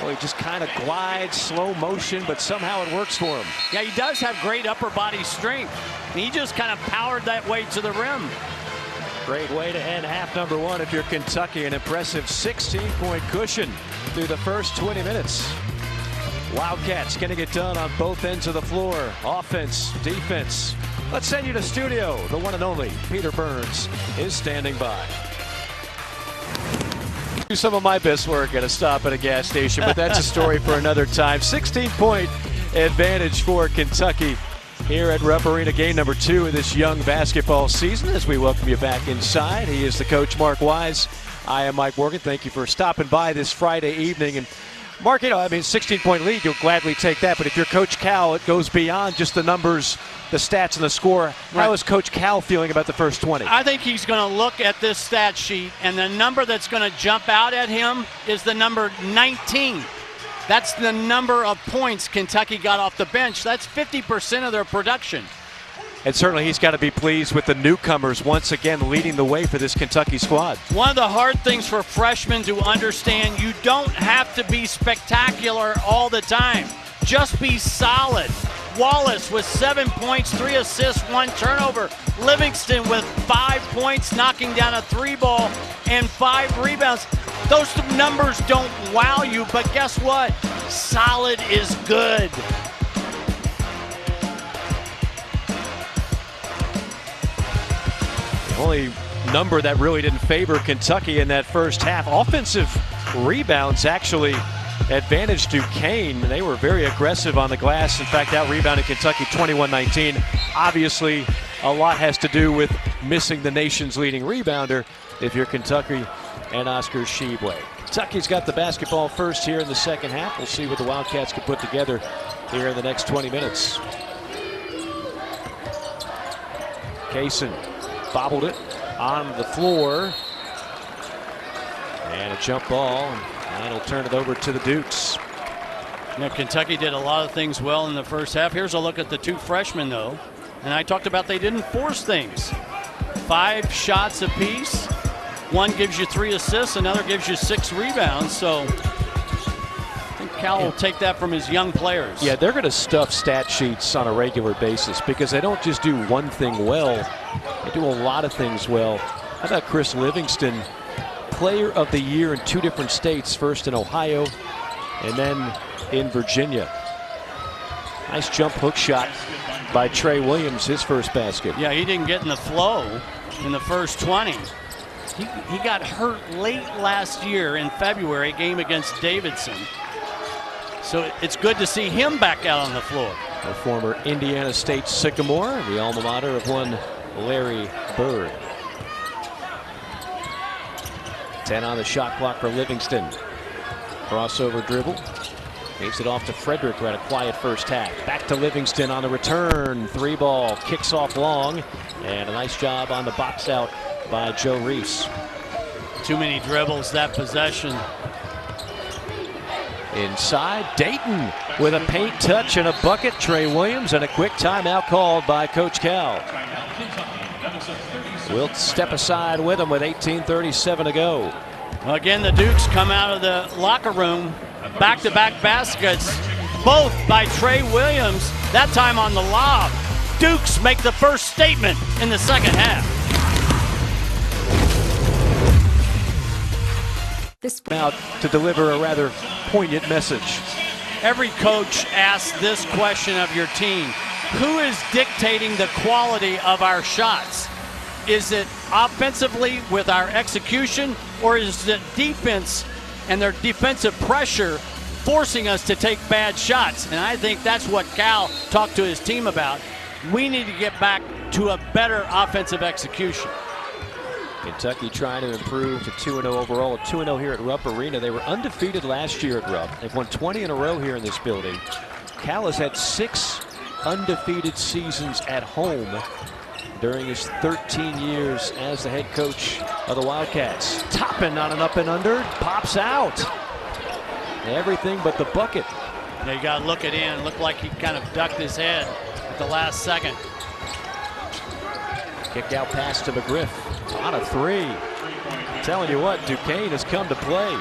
well, he just kind of glides, slow motion, but somehow it works for him. Yeah, he does have great upper body strength. He just kind of powered that way to the rim. Great way to end half number one if you're Kentucky. An impressive 16-point cushion through the first 20 minutes. Wildcats getting it done on both ends of the floor. Offense, defense. Let's send you to studio. The one and only Peter Burns is standing by. Do some of my best work at a stop at a gas station, but that's a story for another time. 16-point advantage for Kentucky here at Rupp Arena. Game number 2 of this young basketball season as we welcome you back inside. He is the coach, Mark Wise. I am Mike Morgan. Thank you for stopping by this Friday evening. And Mark, you know, I mean, 16-point lead, you'll gladly take that. But if you're Coach Cal, it goes beyond just the numbers, the stats, and the score. How is Coach Cal feeling about the first 20? I think he's going to look at this stat sheet, and the number that's going to jump out at him is the number 19. That's the number of points Kentucky got off the bench. That's 50% of their production. And certainly he's got to be pleased with the newcomers once again leading the way for this Kentucky squad. One of the hard things for freshmen to understand, you don't have to be spectacular all the time. Just be solid. Wallace with 7 points, 3 assists, 1 turnover. Livingston with 5 points, knocking down a 3-ball and 5 rebounds. Those numbers don't wow you, but guess what? Solid is good. The only number that really didn't favor Kentucky in that first half. Offensive rebounds actually advantaged Duquesne. They were very aggressive on the glass. In fact, out-rebounded Kentucky 21-19. Obviously, a lot has to do with missing the nation's leading rebounder if you're Kentucky and Oscar Tshiebwe. Kentucky's got the basketball first here in the second half. We'll see what the Wildcats can put together here in the next 20 minutes. Kaysen bobbled it on the floor. And a jump ball, and that'll turn it over to the Dukes. Now, Kentucky did a lot of things well in the first half. Here's a look at the 2 freshmen, though. And I talked about they didn't force things. 5 shots apiece. One gives you 3 assists, another gives you 6 rebounds. So I think Cal will take that from his young players. Yeah, they're going to stuff stat sheets on a regular basis because they don't just do one thing well. They do a lot of things well. How about Chris Livingston, Player of the Year in 2 different states, first in Ohio and then in Virginia. Nice jump hook shot by Trey Williams, his first basket. Yeah, he didn't get in the flow in the first 20. He got hurt late last year in February, game against Davidson. So it's good to see him back out on the floor. The former Indiana State Sycamore, the alma mater of one Larry Bird. 10 on the shot clock for Livingston. Crossover dribble. Takes it off to Frederick, who had a quiet first half. Back to Livingston on the return. 3-ball, kicks off long. And a nice job on the box out by Joe Reese. Too many dribbles that possession. Inside, Dayton with a paint touch and a bucket. Trey Williams, and a quick timeout called by Coach Cal. We'll step aside with him with 18:37 to go. Well, again, the Dukes come out of the locker room. Back-to-back baskets, both by Trey Williams, that time on the lob. Dukes make the first statement in the second half. Now to deliver a rather poignant message. Every coach asks this question of your team: who is dictating the quality of our shots? Is it offensively with our execution, or is it defense and their defensive pressure forcing us to take bad shots? And I think that's what Cal talked to his team about. We need to get back to a better offensive execution. Kentucky trying to improve to 2-0 overall, 2-0 here at Rupp Arena. They were undefeated last year at Rupp. They've won 20 in a row here in this building. Cal has had 6 undefeated seasons at home during his 13 years as the head coach of the Wildcats. Toppin on an up and under, pops out. Everything but the bucket. Now you got to look it in. Looked like he kind of ducked his head at the last second. Kick out pass to McGriff on a three. I'm telling you what, Duquesne has come to play.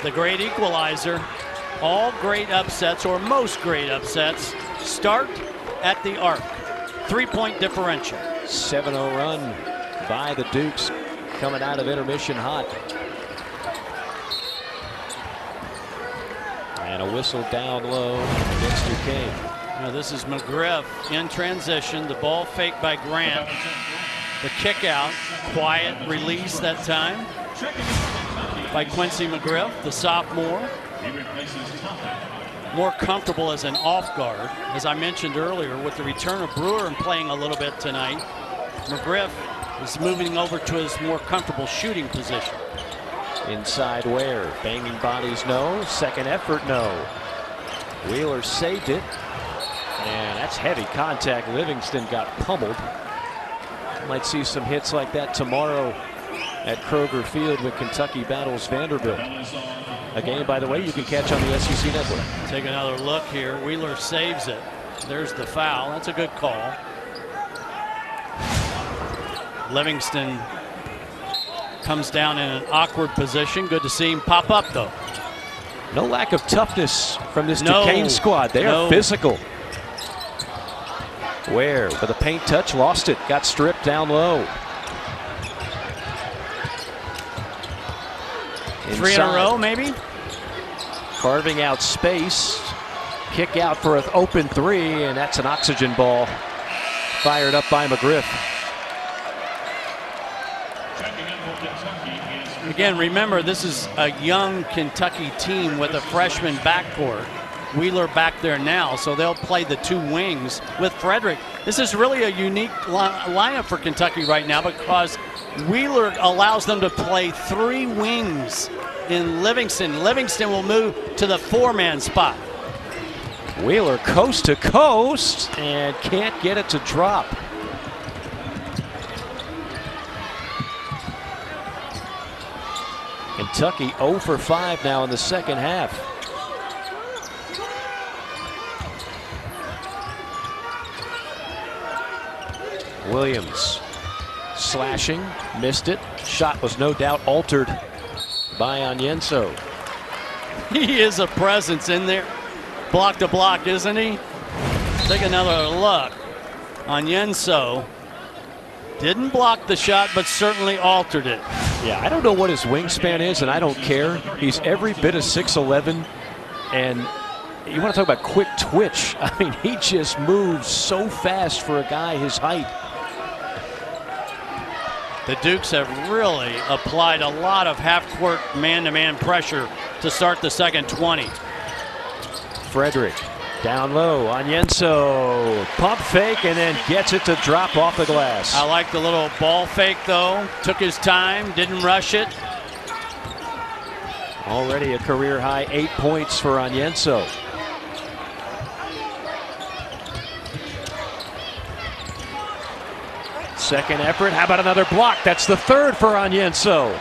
The great equalizer. All great upsets, or most great upsets, start at the arc. 3-point differential. 7-0 run by the Dukes coming out of intermission hot. And a whistle down low against Duquesne. Now this is McGriff in transition. The ball faked by Grant. The kick out, quiet release that time by Quincy McGriff, the sophomore. More comfortable as an off guard. As I mentioned earlier, with the return of Brewer and playing a little bit tonight, McGriff is moving over to his more comfortable shooting position. Inside Ware, banging bodies no, second effort no. Wheeler saved it, and that's heavy contact. Livingston got pummeled. Might see some hits like that tomorrow at Kroger Field when Kentucky battles Vanderbilt. A game, by the way, you can catch on the SEC Network. Take another look here. Wheeler saves it. There's the foul. That's a good call. Livingston comes down in an awkward position. Good to see him pop up, though. No lack of toughness from this Duquesne squad. They are physical. Ware with a paint touch, lost it, got stripped down low. Three in a row, maybe? Carving out space. Kick out for an open three, and that's an oxygen ball. Fired up by McGriff. Again, remember, this is a young Kentucky team with a freshman backcourt. Wheeler back there now, so they'll play the two wings with Frederick. This is really a unique lineup for Kentucky right now because Wheeler allows them to play three wings in Livingston. Livingston will move to the four-man spot. Wheeler coast to coast and can't get it to drop. Kentucky 0 for 5 now in the second half. Williams slashing, missed it. Shot was no doubt altered by Onyenso. He is a presence in there. Block to block, isn't he? Take another look. Onyenso didn't block the shot, but certainly altered it. Yeah, I don't know what his wingspan is, and I don't care. He's every bit of 6'11", and you want to talk about quick twitch. I mean, he just moves so fast for a guy his height. The Dukes have really applied a lot of half-court man-to-man pressure to start the second 20. Frederick down low, Onyenso, pump fake, and then gets it to drop off the glass. I like the little ball fake, though. Took his time, didn't rush it. Already a career-high 8 points for Onyenso. Second effort. How about another block? That's the third for Onyenso.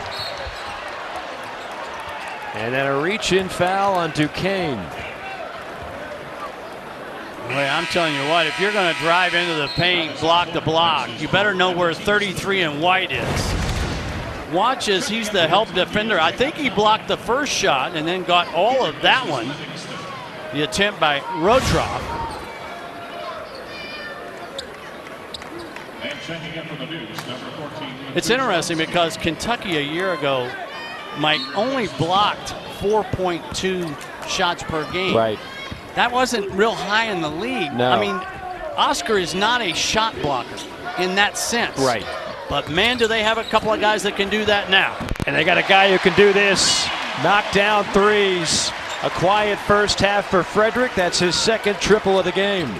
And then a reach-in foul on Duquesne. Boy, I'm telling you what, if you're going to drive into the paint, block to block, you better know where 33 and White is. Watch as he's the help defender. I think he blocked the first shot and then got all of that one. The attempt by Rotroff. It's interesting because Kentucky a year ago, Mike, only blocked 4.2 shots per game. Right. That wasn't real high in the league. No. I mean, Oscar is not a shot blocker in that sense. Right. But man, do they have a couple of guys that can do that now. And they got a guy who can do this. Knock down threes. A quiet first half for Frederick. That's his second triple of the game.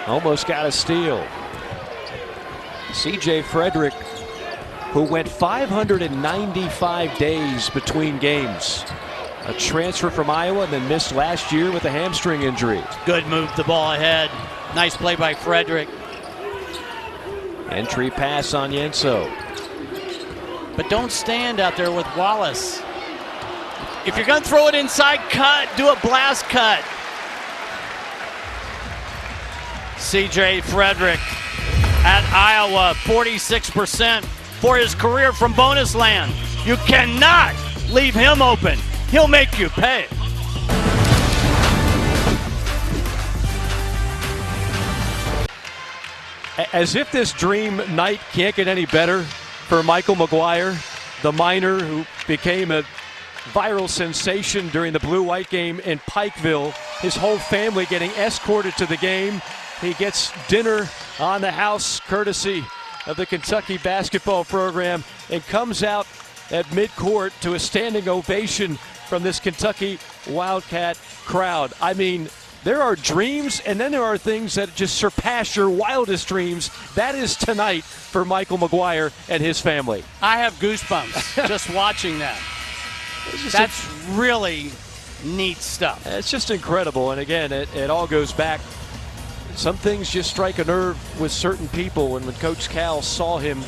Almost got a steal. C.J. Frederick, who went 595 days between games. A transfer from Iowa and then missed last year with a hamstring injury. Good move, the ball ahead. Nice play by Frederick. Entry pass on Onyenso. But don't stand out there with Wallace. If you're going to throw it inside, cut. Do a blast cut. C.J. Frederick At Iowa, 46% for his career from bonus land. You cannot leave him open. He'll make you pay. As if this dream night can't get any better for Michael McGuire, the miner who became a viral sensation during the blue-white game in Pikeville. His whole family getting escorted to the game. He gets dinner on the house courtesy of the Kentucky basketball program and comes out at midcourt to a standing ovation from this Kentucky Wildcat crowd. I mean, there are dreams, and then there are things that just surpass your wildest dreams. That is tonight for Michael McGuire and his family. I have goosebumps just watching that. That's really neat stuff. It's just incredible, and again, it all goes back. Some things just strike a nerve with certain people, and when Coach Cal saw him,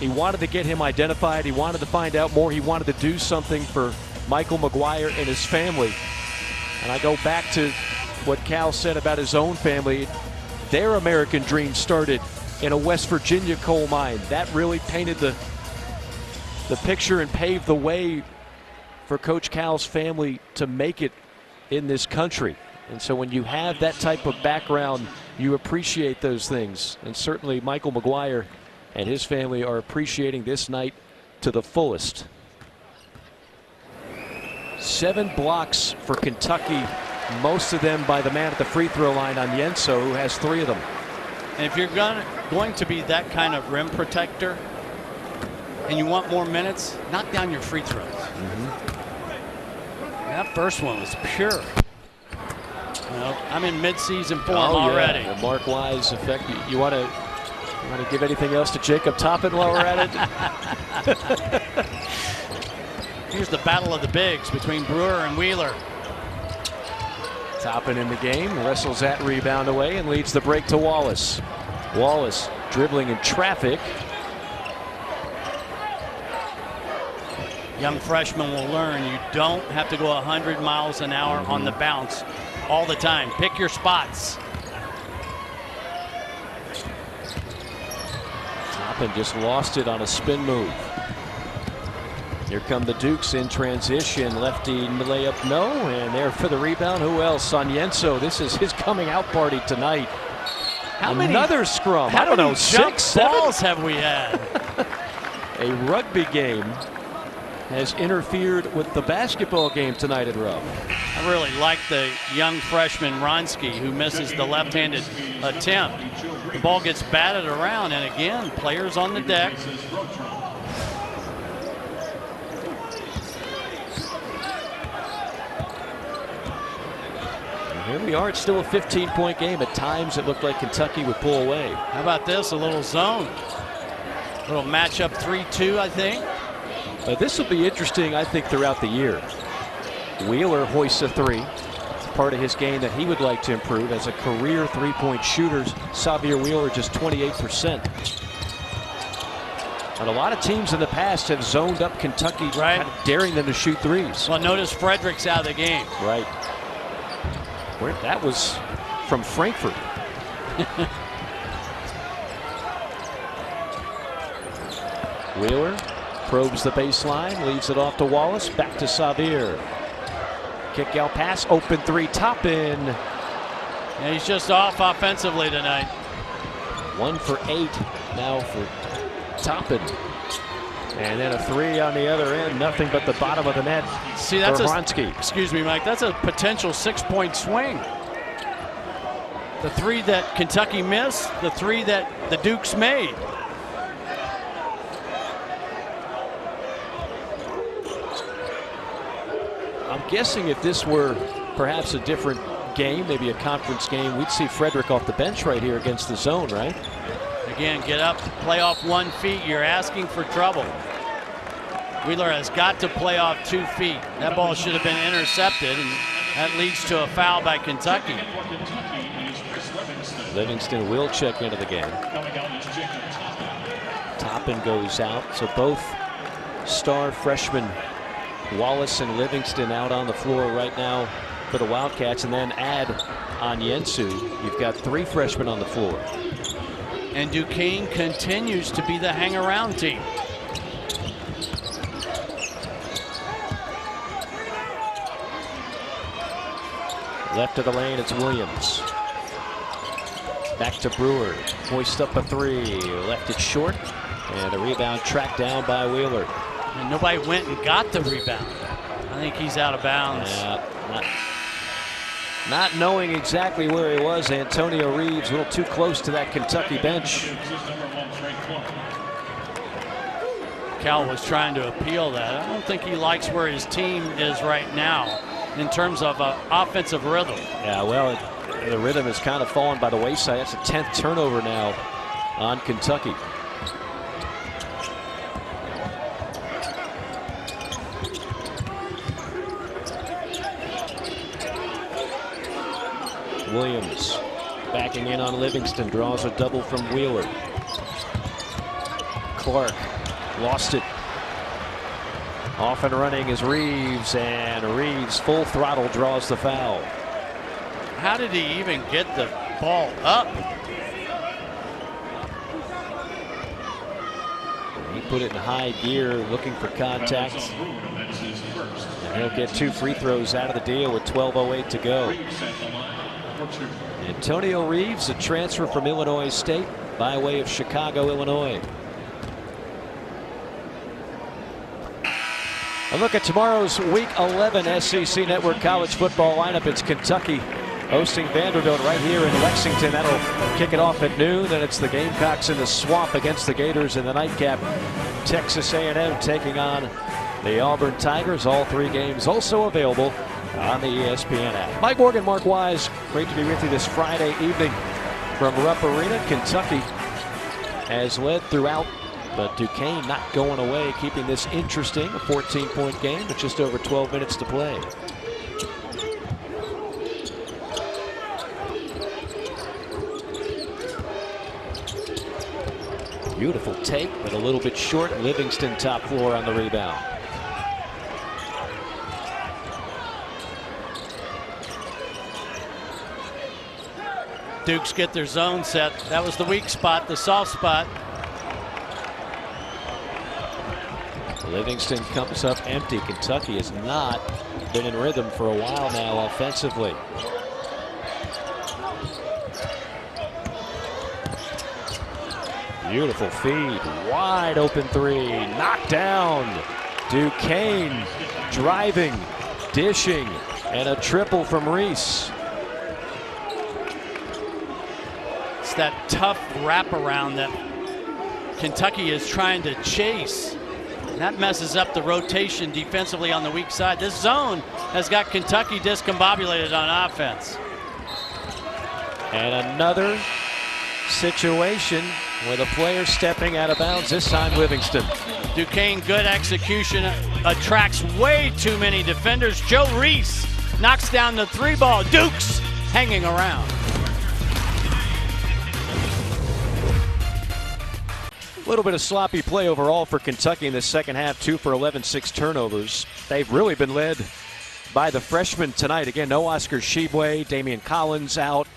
he wanted to get him identified. He wanted to find out more. He wanted to do something for Michael McGuire and his family. And I go back to what Cal said about his own family. Their American dream started in a West Virginia coal mine. That really painted the picture and paved the way for Coach Cal's family to make it in this country. And so when you have that type of background, you appreciate those things. And certainly Michael McGuire and his family are appreciating this night to the fullest. 7 blocks for Kentucky, most of them by the man at the free throw line on Yenso, who has 3 of them. And if you're going to be that kind of rim protector and you want more minutes, knock down your free throws. That first one was pure. I'm in midseason form already. The Mark Wise effect. You want to give anything else to Jacob Toppin while we're at it? Here's the battle of the bigs between Brewer and Wheeler. Toppin in the game, wrestles that rebound away and leads the break to Wallace. Wallace dribbling in traffic. Young freshman will learn you don't have to go 100 miles an hour on the bounce all the time. Pick your spots. Toppin just lost it on a spin move. Here come the Dukes in transition. Lefty layup, no, and there for the rebound. Who else? Yenso. This is his coming out party tonight. Another scrum. I don't know, 6 balls have we had? A rugby game has interfered with the basketball game tonight at Rupp. I really like the young freshman Ronsky, who misses the left-handed attempt. The ball gets batted around, and again, players on the deck. Here we are. It's still a 15-point game. At times it looked like Kentucky would pull away. How about this? A little zone. A little matchup 3-2, I think. This will be interesting, I think, throughout the year. Wheeler hoists a 3. It's part of his game that he would like to improve as a career 3-point shooter. Xavier Wheeler just 28%. And a lot of teams in the past have zoned up Kentucky, right, kind of daring them to shoot threes. Well, notice Frederick's out of the game. Right. That was from Frankfurt. Wheeler probes the baseline, leaves it off to Wallace, back to Xavier. Kick out pass, open 3, Toppin. Yeah, he's just off offensively tonight. 1 for 8 now for Toppin. And then a 3 on the other end, nothing but the bottom of the net. See, that's Wronski. Excuse me, Mike. That's a potential 6-point swing. The 3 that Kentucky missed, the 3 that the Dukes made. I'm guessing if this were perhaps a different game, maybe a conference game, we'd see Frederick off the bench right here against the zone, right? Again, get up, play off 1 foot. You're asking for trouble. Wheeler has got to play off 2 feet. That ball should have been intercepted, and that leads to a foul by Kentucky. Livingston will check into the game. Toppin goes out, so both star freshmen Wallace and Livingston out on the floor right now for the Wildcats, and then add Yenso. You've got 3 freshmen on the floor. And Duquesne continues to be the hang-around team. Left of the lane, it's Williams. Back to Brewer. Hoist up a three. Left it short. And a rebound tracked down by Wheeler. And nobody went and got the rebound. I think he's out of bounds. Not knowing exactly where he was, Antonio Reeves a little too close to that Kentucky bench. Cal was trying to appeal that. I don't think he likes where his team is right now in terms of offensive rhythm. Yeah, well, the rhythm has kind of fallen by the wayside. That's a 10th turnover now on Kentucky. Williams backing in on Livingston, draws a double from Wheeler. Clark lost it. Off and running is Reeves, and Reeves full throttle draws the foul. How did he even get the ball up? He put it in high gear looking for contact. And he'll get 2 free throws out of the deal with 12:08 to go. Antonio Reeves, a transfer from Illinois State by way of Chicago, Illinois. A look at tomorrow's Week 11 SEC Network College Football lineup. It's Kentucky hosting Vanderbilt right here in Lexington. That'll kick it off at noon. Then it's the Gamecocks in the Swamp against the Gators in the nightcap. Texas A&M taking on the Auburn Tigers. All 3 games also available on the ESPN app. Mike Morgan, Mark Wise, great to be with you this Friday evening from Rupp Arena. Kentucky has led throughout, but Duquesne not going away, keeping this interesting. A 14-point game with just over 12 minutes to play. Beautiful take, but a little bit short. Livingston top floor on the rebound. Dukes get their zone set. That was the weak spot, the soft spot. Livingston comes up empty. Kentucky has not been in rhythm for a while now offensively. Beautiful feed, wide open three, knocked down. Duquesne driving, dishing, and a triple from Reese. It's that tough wraparound that Kentucky is trying to chase. That messes up the rotation defensively on the weak side. This zone has got Kentucky discombobulated on offense. And another situation with a player stepping out of bounds, this time Livingston. Duquesne, good execution, attracts way too many defenders. Joe Reese knocks down the 3 ball. Dukes hanging around. A little bit of sloppy play overall for Kentucky in the second half. 2 for 11, 6 turnovers. They've really been led by the freshmen tonight. Again, no Oscar Shibwe, Damian Collins out.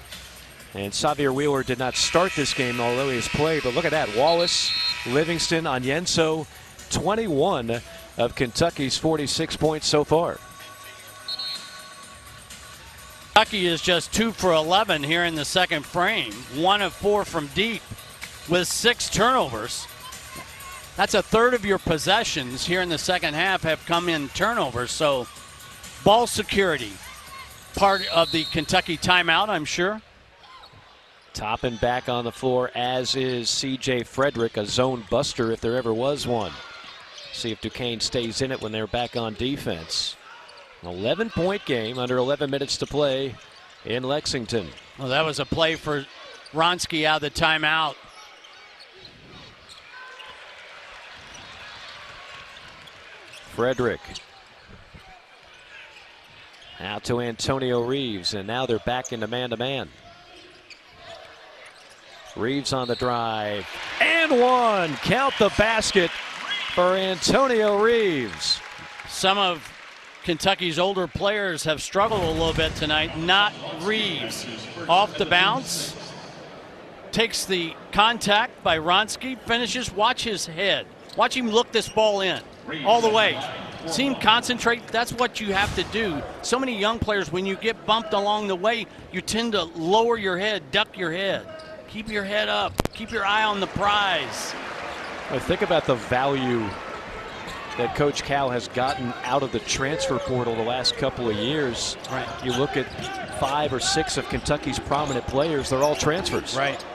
And Xavier Wheeler did not start this game, although he has played. But look at that. Wallace, Livingston, Onyenso, 21 of Kentucky's 46 points so far. Kentucky is just 2 for 11 here in the second frame. 1 of 4 from deep with 6 turnovers. That's a third of your possessions here in the second half have come in turnovers. So ball security, part of the Kentucky timeout, I'm sure. Toppin back on the floor, as is C.J. Frederick, a zone buster if there ever was one. See if Duquesne stays in it when they're back on defense. An 11-point game, under 11 minutes to play in Lexington. Well, that was a play for Wronski out of the timeout. Frederick. Out to Antonio Reeves, and now they're back into man-to-man. Reeves on the drive, and one. Count the basket for Antonio Reeves. Some of Kentucky's older players have struggled a little bit tonight. Not Reeves. Off the bounce. takes the contact by Wronski, finishes, watch his head. Watch him look this ball in all the way. See him concentrate. That's what you have to do. So many young players, when you get bumped along the way, you tend to lower your head, duck your head. Keep your head up. Keep your eye on the prize. Well, think about the value that Coach Cal has gotten out of the transfer portal the last couple of years. Right. You look at 5 or 6 of Kentucky's prominent players, they're all transfers. Right.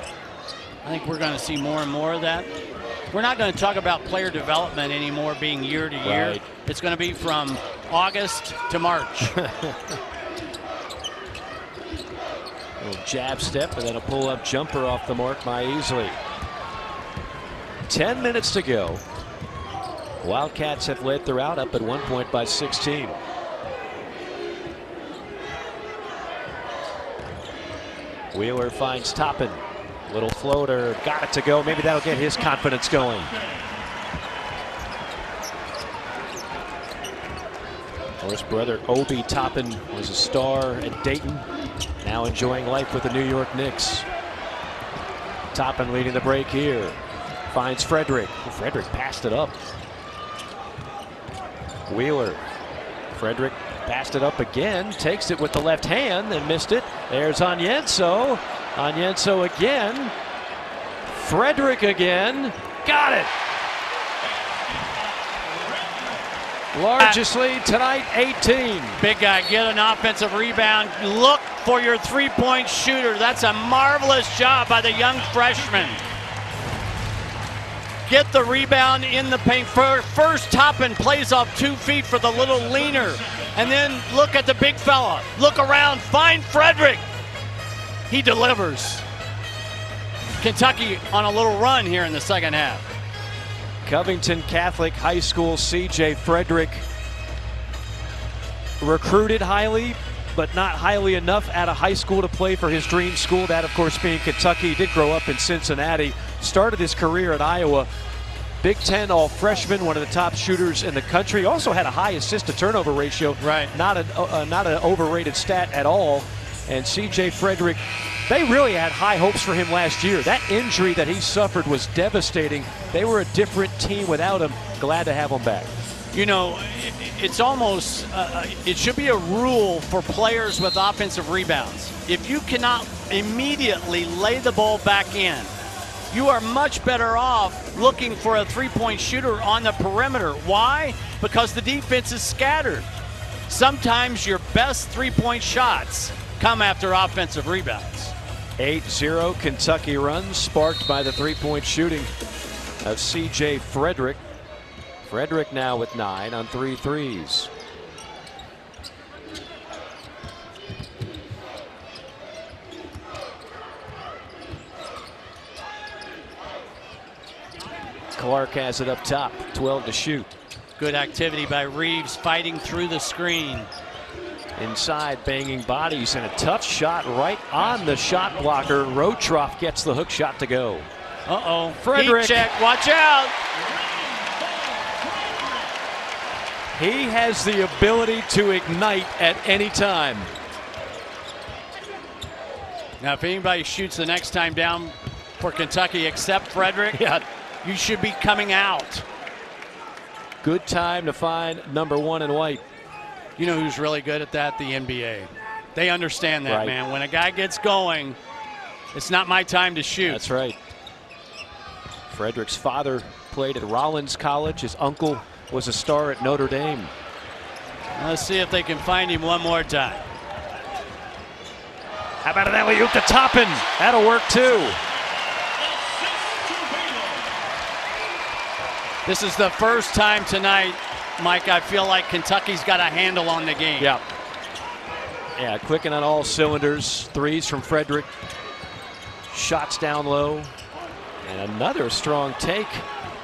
I think we're going to see more and more of that. We're not going to talk about player development anymore being year to year. Right. It's going to be from August to March. Little jab step and then a pull-up jumper off the mark by Easley. 10 minutes to go. Wildcats have led throughout, up at one point by 16. Wheeler finds Toppin. Little floater, got it to go. Maybe that'll get his confidence going. Of course, brother Obi Toppin was a star at Dayton. Now enjoying life with the New York Knicks. Toppin leading the break here. Finds Frederick. Frederick passed it up. Wheeler. Frederick passed it up again. Takes it with the left hand and missed it. There's Onyenso. Onyenso again. Frederick again. Got it. Largest lead tonight, 18. Big guy, get an offensive rebound. Look for your three-point shooter. That's a marvelous job by the young freshman. Get the rebound in the paint. First, Toppin plays off 2 feet for the little leaner. And then look at the big fella. Look around, find Frederick. He delivers. Kentucky on a little run here in the second half. Covington Catholic High School C.J. Frederick, recruited highly, but not highly enough out of high school to play for his dream school. That, of course, being Kentucky. He did grow up in Cincinnati. Started his career at Iowa. Big Ten all-freshman, one of the top shooters in the country. Also had a high assist-to-turnover ratio. Right. Not an overrated stat at all. And C.J. Frederick, they really had high hopes for him last year. That injury that he suffered was devastating. They were a different team without him. Glad to have him back. You know, it's almost, it should be a rule for players with offensive rebounds. If you cannot immediately lay the ball back in, you are much better off looking for a three-point shooter on the perimeter. Why? Because the defense is scattered. Sometimes your best three-point shots come after offensive rebounds. 8-0 Kentucky runs, sparked by the three-point shooting of C.J. Frederick. Frederick now with 9 on 3 threes. Clark has it up top, 12 to shoot. Good activity by Reeves, fighting through the screen. Inside, banging bodies, and a tough shot right on the shot blocker. Rotroff gets the hook shot to go. Uh-oh. Frederick. Heat check, watch out. He has the ability to ignite at any time. Now, if anybody shoots the next time down for Kentucky except Frederick, you should be coming out. Good time to find number 1 in white. You know who's really good at that? The NBA. They understand that, right. Man. When a guy gets going, it's not my time to shoot. That's right. Frederick's father played at Rollins College. His uncle was a star at Notre Dame. Let's see if they can find him one more time. How about an alley-oop to Toppin? That'll work too. This is the first time tonight, Mike, I feel like Kentucky's got a handle on the game. Yeah, clicking on all cylinders. Threes from Frederick. Shots down low. And another strong take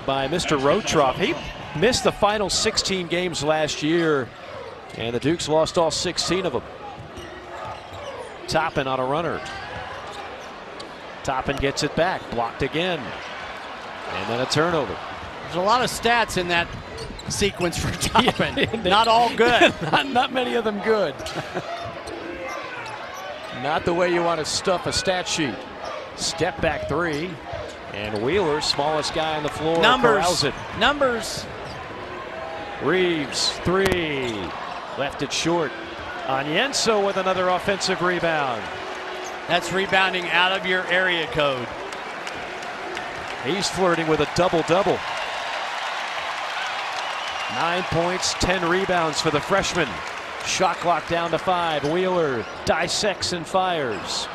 by Mr. Rotroff. He missed the final 16 games last year, and the Dukes lost all 16 of them. Toppin on a runner. Toppin gets it back. Blocked again. And then a turnover. There's a lot of stats in that sequence for Toppin. Not all good. not many of them good. Not the way you want to stuff a stat sheet. Step back three. And Wheeler, smallest guy on the floor, corrals it. Numbers. Reeves, three. Left it short. Onyenso with another offensive rebound. That's rebounding out of your area code. He's flirting with a double-double. 9 points, 10 rebounds for the freshman. Shot clock down to 5. Wheeler dissects and fires.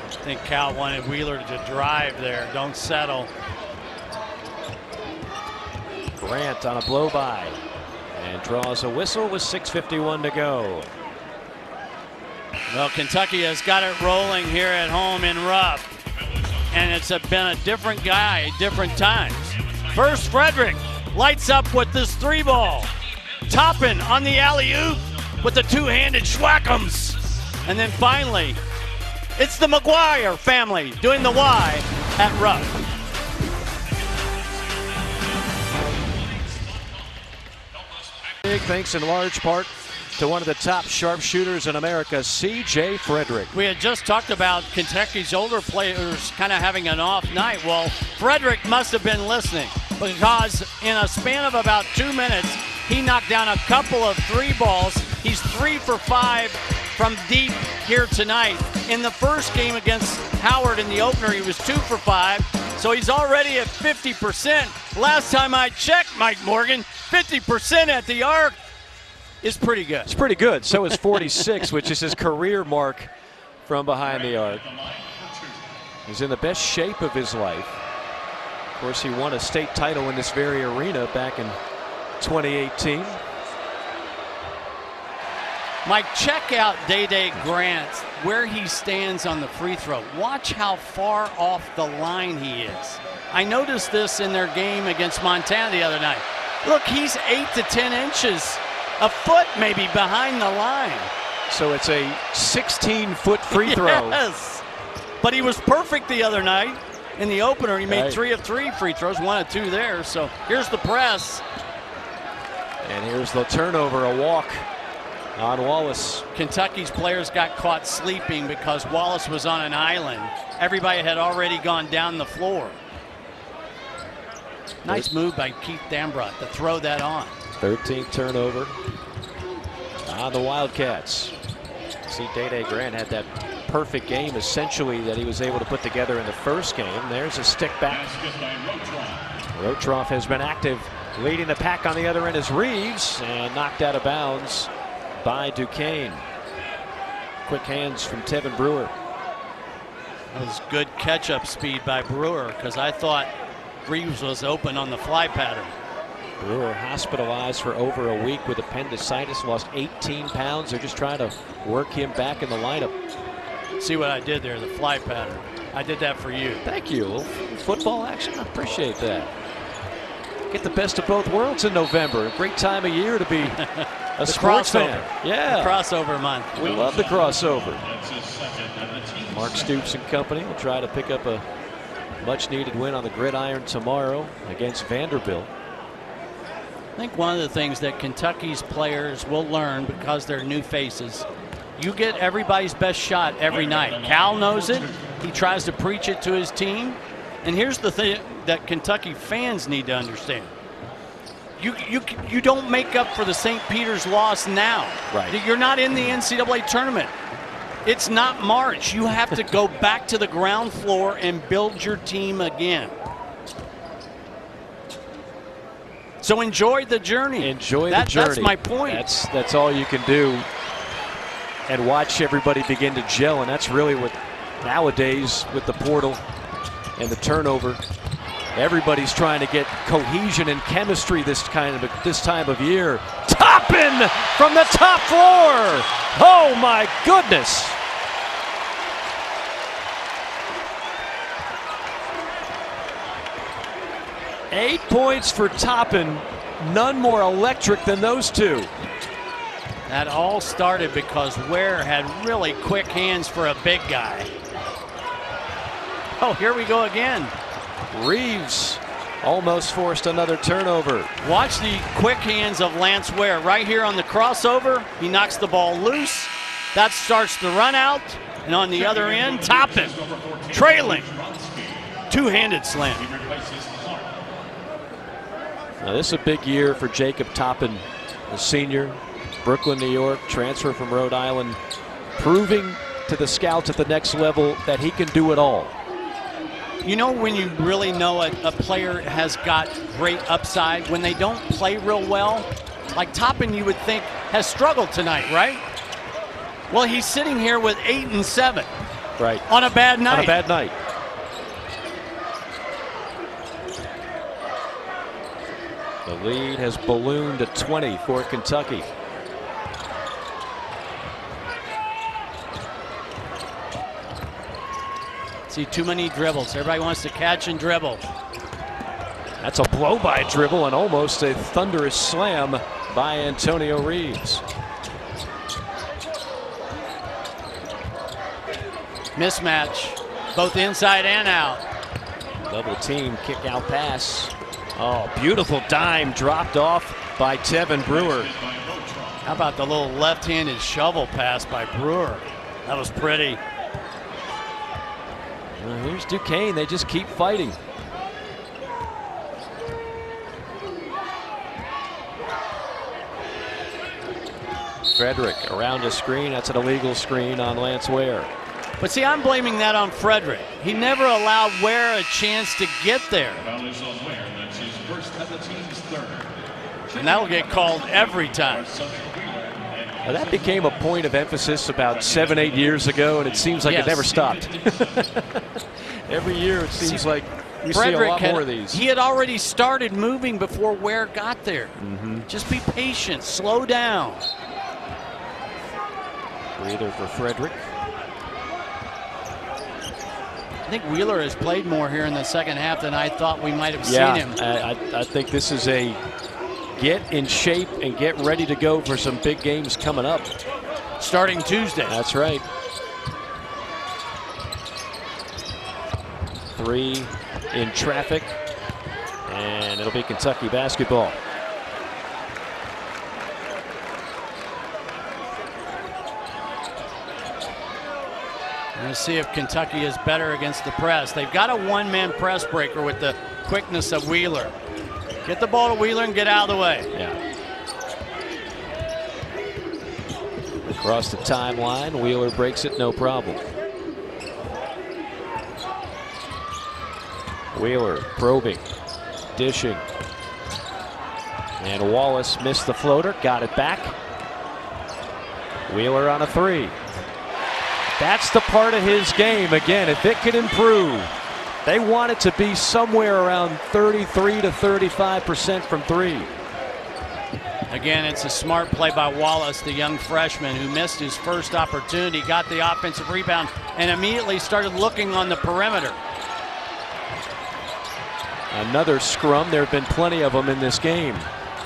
I think Cal wanted Wheeler to drive there. Don't settle. Grant on a blow-by and draws a whistle with 6:51 to go. Well, Kentucky has got it rolling here at home in Rupp. And it's been a different guy different times. First, Frederick lights up with this three ball. Toppin on the alley-oop with the two-handed schwack'ems. And then finally, it's the McGuire family doing the Y at Rupp. Big thanks in large part to one of the top sharpshooters in America, C.J. Frederick. We had just talked about Kentucky's older players kind of having an off night. Well, Frederick must have been listening because in a span of about 2 minutes, he knocked down a couple of three balls. He's 3 for 5 from deep here tonight. In the first game against Howard in the opener, he was 2 for 5. So he's already at 50%. Last time I checked, Mike Morgan, 50% at the arc is pretty good. It's pretty good. So is 46, which is his career mark from behind the arc. He's in the best shape of his life. Of course, he won a state title in this very arena back in 2018. Mike, check out Day Grant, where he stands on the free throw. Watch how far off the line he is. I noticed this in their game against Montana the other night. Look, he's 8 to 10 inches, a foot maybe behind the line. So it's a 16-foot free throw. Yes, but he was perfect the other night in the opener. He made 3 of 3 free throws, 1 of 2 there. So here's the press. And here's the turnover, a walk on Wallace. Kentucky's players got caught sleeping because Wallace was on an island. Everybody had already gone down the floor. Nice move by Keith Dambrot to throw that on. 13th turnover on the Wildcats. See, Day Grant had that perfect game essentially that he was able to put together in the first game. There's a stick back. Rotroff has been active. Leading the pack on the other end is Reeves, and knocked out of bounds by Duquesne. Quick hands from Tevin Brewer. That was good catch-up speed by Brewer because I thought Reeves was open on the fly pattern. Brewer hospitalized for over a week with appendicitis, lost 18 pounds. They're just trying to work him back in the lineup. See what I did there, the fly pattern. I did that for you. Thank you. Football action, I appreciate that. Get the best of both worlds in November. A great time of year to be a sports fan. Yeah. The crossover month. We love the crossover. Mark Stoops and company will try to pick up a much-needed win on the gridiron tomorrow against Vanderbilt. I think one of the things that Kentucky's players will learn because they're new faces, you get everybody's best shot every night. Cal knows it. He tries to preach it to his team. And here's the thing that Kentucky fans need to understand. You don't make up for the St. Peter's loss now. Right. You're not in the NCAA tournament. It's not March. You have to go back to the ground floor and build your team again. So enjoy the journey. Enjoy the journey. That's my point. That's all you can do. And watch everybody begin to gel. And that's really what nowadays with the portal and the turnover, everybody's trying to get cohesion and chemistry this time of year. Toppin from the top floor. Oh my goodness. Eight points for Toppin. None more electric than those two. That all started because Ware had really quick hands for a big guy. Oh, here we go again. Reeves almost forced another turnover. Watch the quick hands of Lance Ware. Right here on the crossover, he knocks the ball loose, That starts the run out. And on the other end, Toppin trailing. Two-handed slam. Now this is a big year for Jacob Toppin, the senior, Brooklyn, New York, transfer from Rhode Island, proving to the scouts at the next level that he can do it all. You know when you really know a player has got great upside? When they don't play real well? Like Toppin, you would think, has struggled tonight, right? Well, he's sitting here with 8 and 7. Right. On a bad night. On a bad night. The lead has ballooned to 20 for Kentucky. See, too many dribbles. Everybody wants to catch and dribble. That's a blow-by dribble and almost a thunderous slam by Antonio Reeves. Mismatch, both inside and out. Double team kick out pass. Oh, beautiful dime dropped off by Tevin Brewer. How about the little left-handed shovel pass by Brewer? That was pretty. Here's Duquesne. They just keep fighting. Frederick around the screen. That's an illegal screen on Lance Ware. But see, I'm blaming that on Frederick. He never allowed Ware a chance to get there. And that'll get called every time. Now that became a point of emphasis about 7-8 years ago, and it seems like it never stopped. Every year it seems like we see a lot more of these. He had already started moving before Ware got there. Just be patient, slow down. Breather for Frederick. I think Wheeler has played more here in the second half than I thought we might have seen him. I think this is a get in shape and get ready to go for some big games coming up. Starting Tuesday. That's right. 3 in traffic, and it'll be Kentucky basketball. Let's see if Kentucky is better against the press. They've got a one-man press breaker with the quickness of Wheeler. Get the ball to Wheeler and get out of the way. Yeah. Across the timeline, Wheeler breaks it, no problem. Wheeler probing, dishing. And Wallace missed the floater, got it back. Wheeler on a 3. That's the part of his game. Again, if it can improve, they want it to be somewhere around 33 to 35% from 3. Again, it's a smart play by Wallace, the young freshman who missed his first opportunity, got the offensive rebound, and immediately started looking on the perimeter. Another scrum. There have been plenty of them in this game.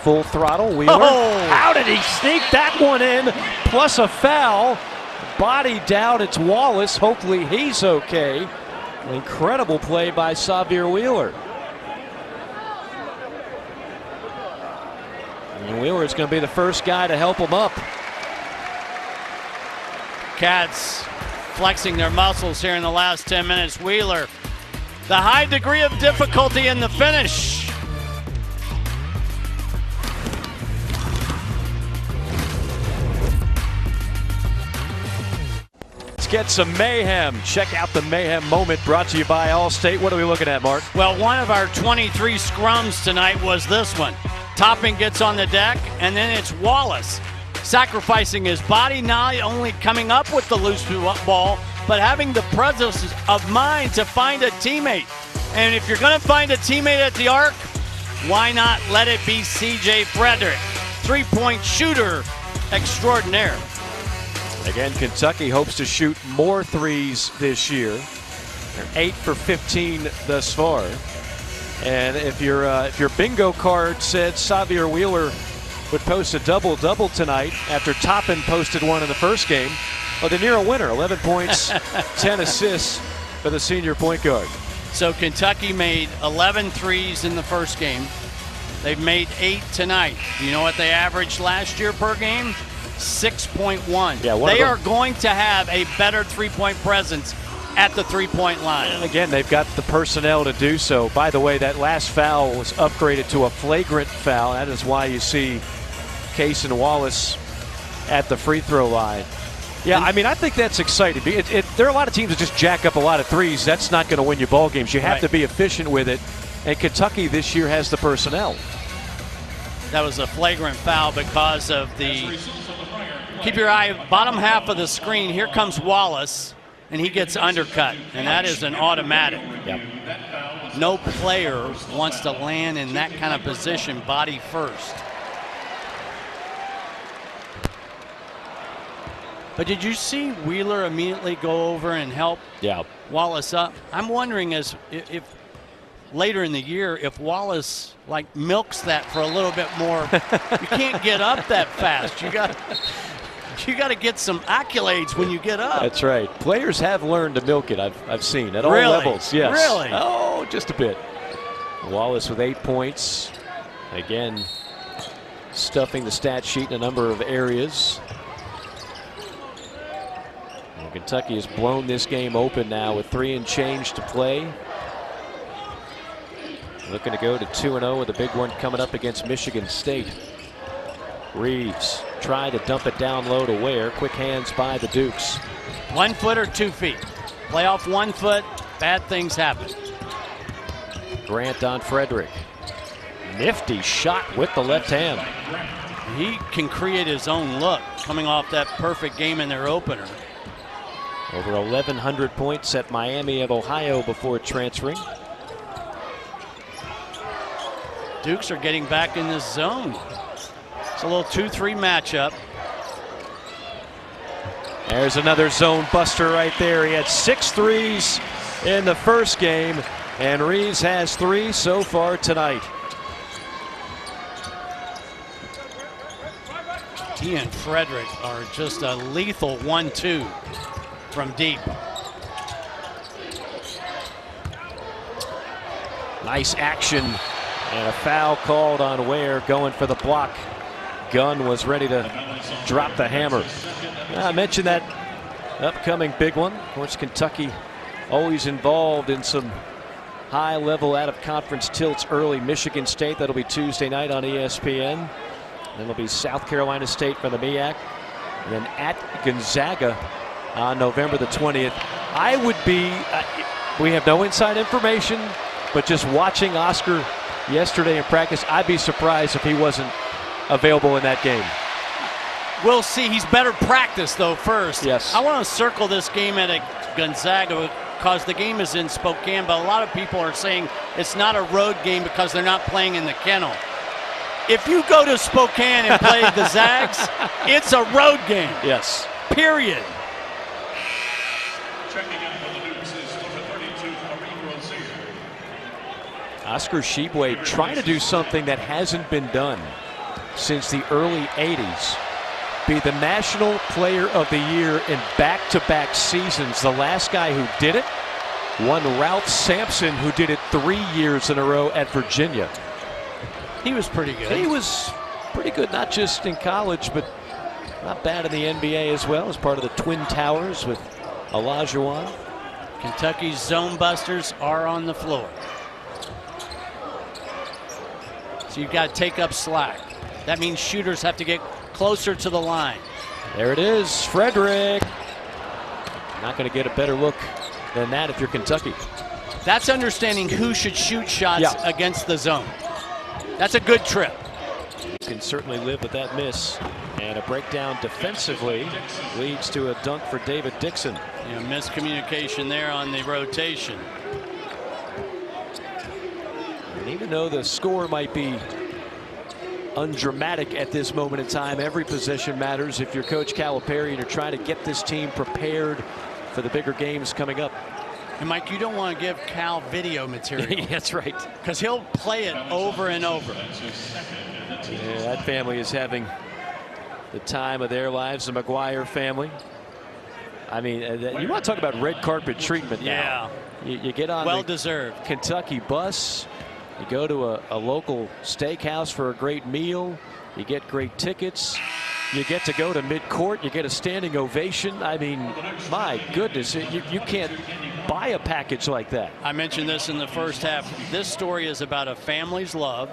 Full throttle, Wheeler. Oh! How did he sneak that one in? Plus a foul. Body down, it's Wallace. Hopefully he's okay. An incredible play by Xavier Wheeler. And Wheeler's going to be the first guy to help him up. Cats flexing their muscles here in the last 10 minutes. Wheeler, the high degree of difficulty in the finish. Let's get some mayhem. Check out the mayhem moment brought to you by Allstate. What are we looking at, Mark? Well, one of our 23 scrums tonight was this one. Toppin gets on the deck, and then it's Wallace sacrificing his body, not only coming up with the loose ball, but having the presence of mind to find a teammate. And if you're going to find a teammate at the arc, why not let it be C.J. Frederick, three-point shooter extraordinaire. Again, Kentucky hopes to shoot more threes this year. They're 8 for 15 thus far. And if your bingo card said Xavier Wheeler would post a double-double tonight after Toppin posted one in the first game, well, then you're a winner. 11 points, 10 assists for the senior point guard. So Kentucky made 11 threes in the first game. They've made 8 tonight. Do you know what they averaged last year per game? 6.1. Yeah, they are going to have a better three-point presence at the three-point line. And again, they've got the personnel to do so. By the way, that last foul was upgraded to a flagrant foul. That is why you see Case and Wallace at the free throw line. Yeah, I mean, I think that's exciting. There are a lot of teams that just jack up a lot of threes. That's not going to win you ball games. You have to be efficient with it. And Kentucky this year has the personnel. That was a flagrant foul because of the, keep your eye, bottom half of the screen. Here comes Wallace, and he gets undercut, and that is an automatic. Yep. No player wants to land in that kind of position, body first. But did you see Wheeler immediately go over and help Wallace up? I'm wondering if later in the year, if Wallace like milks that for a little bit more, you can't get up that fast. You got to get some accolades when you get up. That's right. Players have learned to milk it. I've seen at all levels. Yes. Really? Oh, just a bit. Wallace with 8 points. Again, stuffing the stat sheet in a number of areas. And Kentucky has blown this game open now with 3 and change to play. Looking to go to 2-0 with a big one coming up against Michigan State. Reeves tried to dump it down low to Ware. Quick hands by the Dukes. 1 foot or 2 feet. Play off 1 foot, bad things happen. Grant on Frederick. Nifty shot with the left hand. He can create his own look coming off that perfect game in their opener. Over 1,100 points at Miami of Ohio before transferring. Dukes are getting back in this zone. It's a little 2-3 matchup. There's another zone buster right there. He had 6 threes in the first game, and Reeves has 3 so far tonight. He and Frederick are just a lethal 1-2 from deep. Nice action. And a foul called on Ware, going for the block. Gunn was ready to drop the hammer. I mentioned that upcoming big one. Of course, Kentucky always involved in some high-level out-of-conference tilts early. Michigan State, that'll be Tuesday night on ESPN. Then it'll be South Carolina State from the MEAC. And then at Gonzaga on November the 20th. I would be, we have no inside information, but just watching Oscar yesterday in practice, I'd be surprised if he wasn't available in that game. We'll see. He's better practiced, though, first. Yes. I want to circle this game at Gonzaga because the game is in Spokane, but a lot of people are saying it's not a road game because they're not playing in the kennel. If you go to Spokane and play the Zags, it's a road game. Yes. Period. Oscar Tshiebwe trying to do something that hasn't been done since the early 80s. Be the National Player of the Year in back-to-back seasons. The last guy who did it, one Ralph Sampson, who did it 3 years in a row at Virginia. He was pretty good. He was pretty good, not just in college, but not bad in the NBA as well, as part of the Twin Towers with Olajuwon. Kentucky's zone busters are on the floor. So you've got to take up slack. That means shooters have to get closer to the line. There it is, Frederick. Not going to get a better look than that if you're Kentucky. That's understanding who should shoot shots against the zone. That's a good trip. You can certainly live with that miss. And a breakdown defensively leads to a dunk for David Dixon. Miscommunication there on the rotation. And even though the score might be undramatic at this moment in time, every possession matters if you're Coach Calipari and you're trying to get this team prepared for the bigger games coming up. And Mike, you don't want to give Cal video material. That's right. Because he'll play it over and over. Yeah, that family is having the time of their lives, the McGuire family. I mean, you want to talk about red carpet treatment now. Yeah. You get on well-deserved Kentucky bus. You go to a local steakhouse for a great meal. You get great tickets. You get to go to midcourt. You get a standing ovation. I mean, my goodness, you can't buy a package like that. I mentioned this in the first half. This story is about a family's love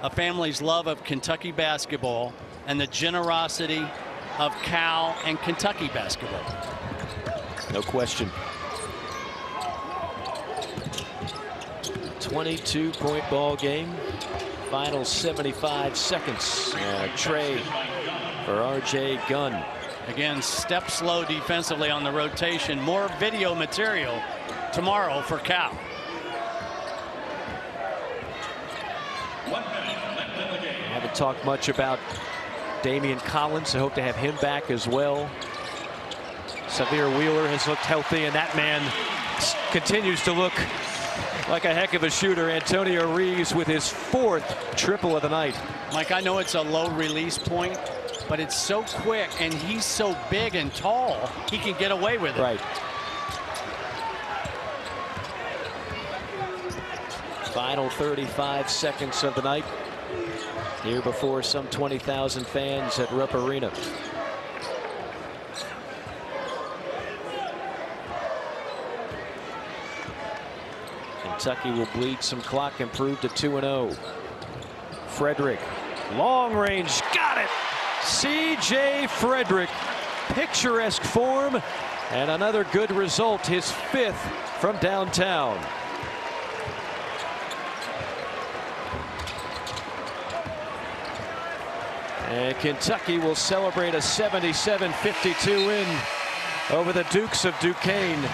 of Kentucky basketball and the generosity of Cal and Kentucky basketball. No question. 22-point ball game. Final 75 seconds. Trey for R.J. Gunn. Again, step slow defensively on the rotation. More video material tomorrow for Cal. I haven't talked much about Damian Collins. I hope to have him back as well. Severe Wheeler has looked healthy, and that man continues to look like a heck of a shooter. Antonio Reeves with his 4th triple of the night. Mike, I know it's a low release point, but it's so quick, and he's so big and tall, he can get away with it. Right. Final 35 seconds of the night. Here before some 20,000 fans at Rupp Arena. Kentucky will bleed some clock, improve to 2-0. Frederick, long range, got it. C.J. Frederick, picturesque form, and another good result, his 5th from downtown. And Kentucky will celebrate a 77-52 win over the Dukes of Duquesne.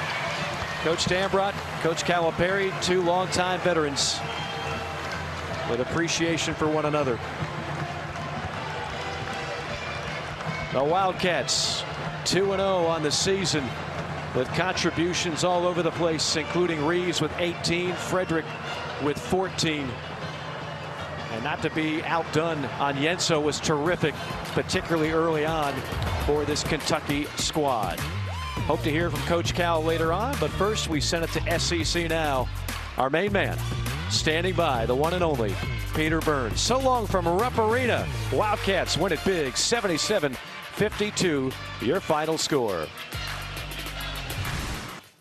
Coach Dambrot, Coach Calipari, 2 longtime veterans with appreciation for one another. The Wildcats 2-0 on the season with contributions all over the place, including Reeves with 18, Frederick with 14. And not to be outdone, Onyenso was terrific, particularly early on for this Kentucky squad. Hope to hear from Coach Cal later on, but first we send it to SEC Now. Our main man standing by, the one and only Peter Burns. So long from Rupp Arena. Wildcats win it big, 77-52, your final score.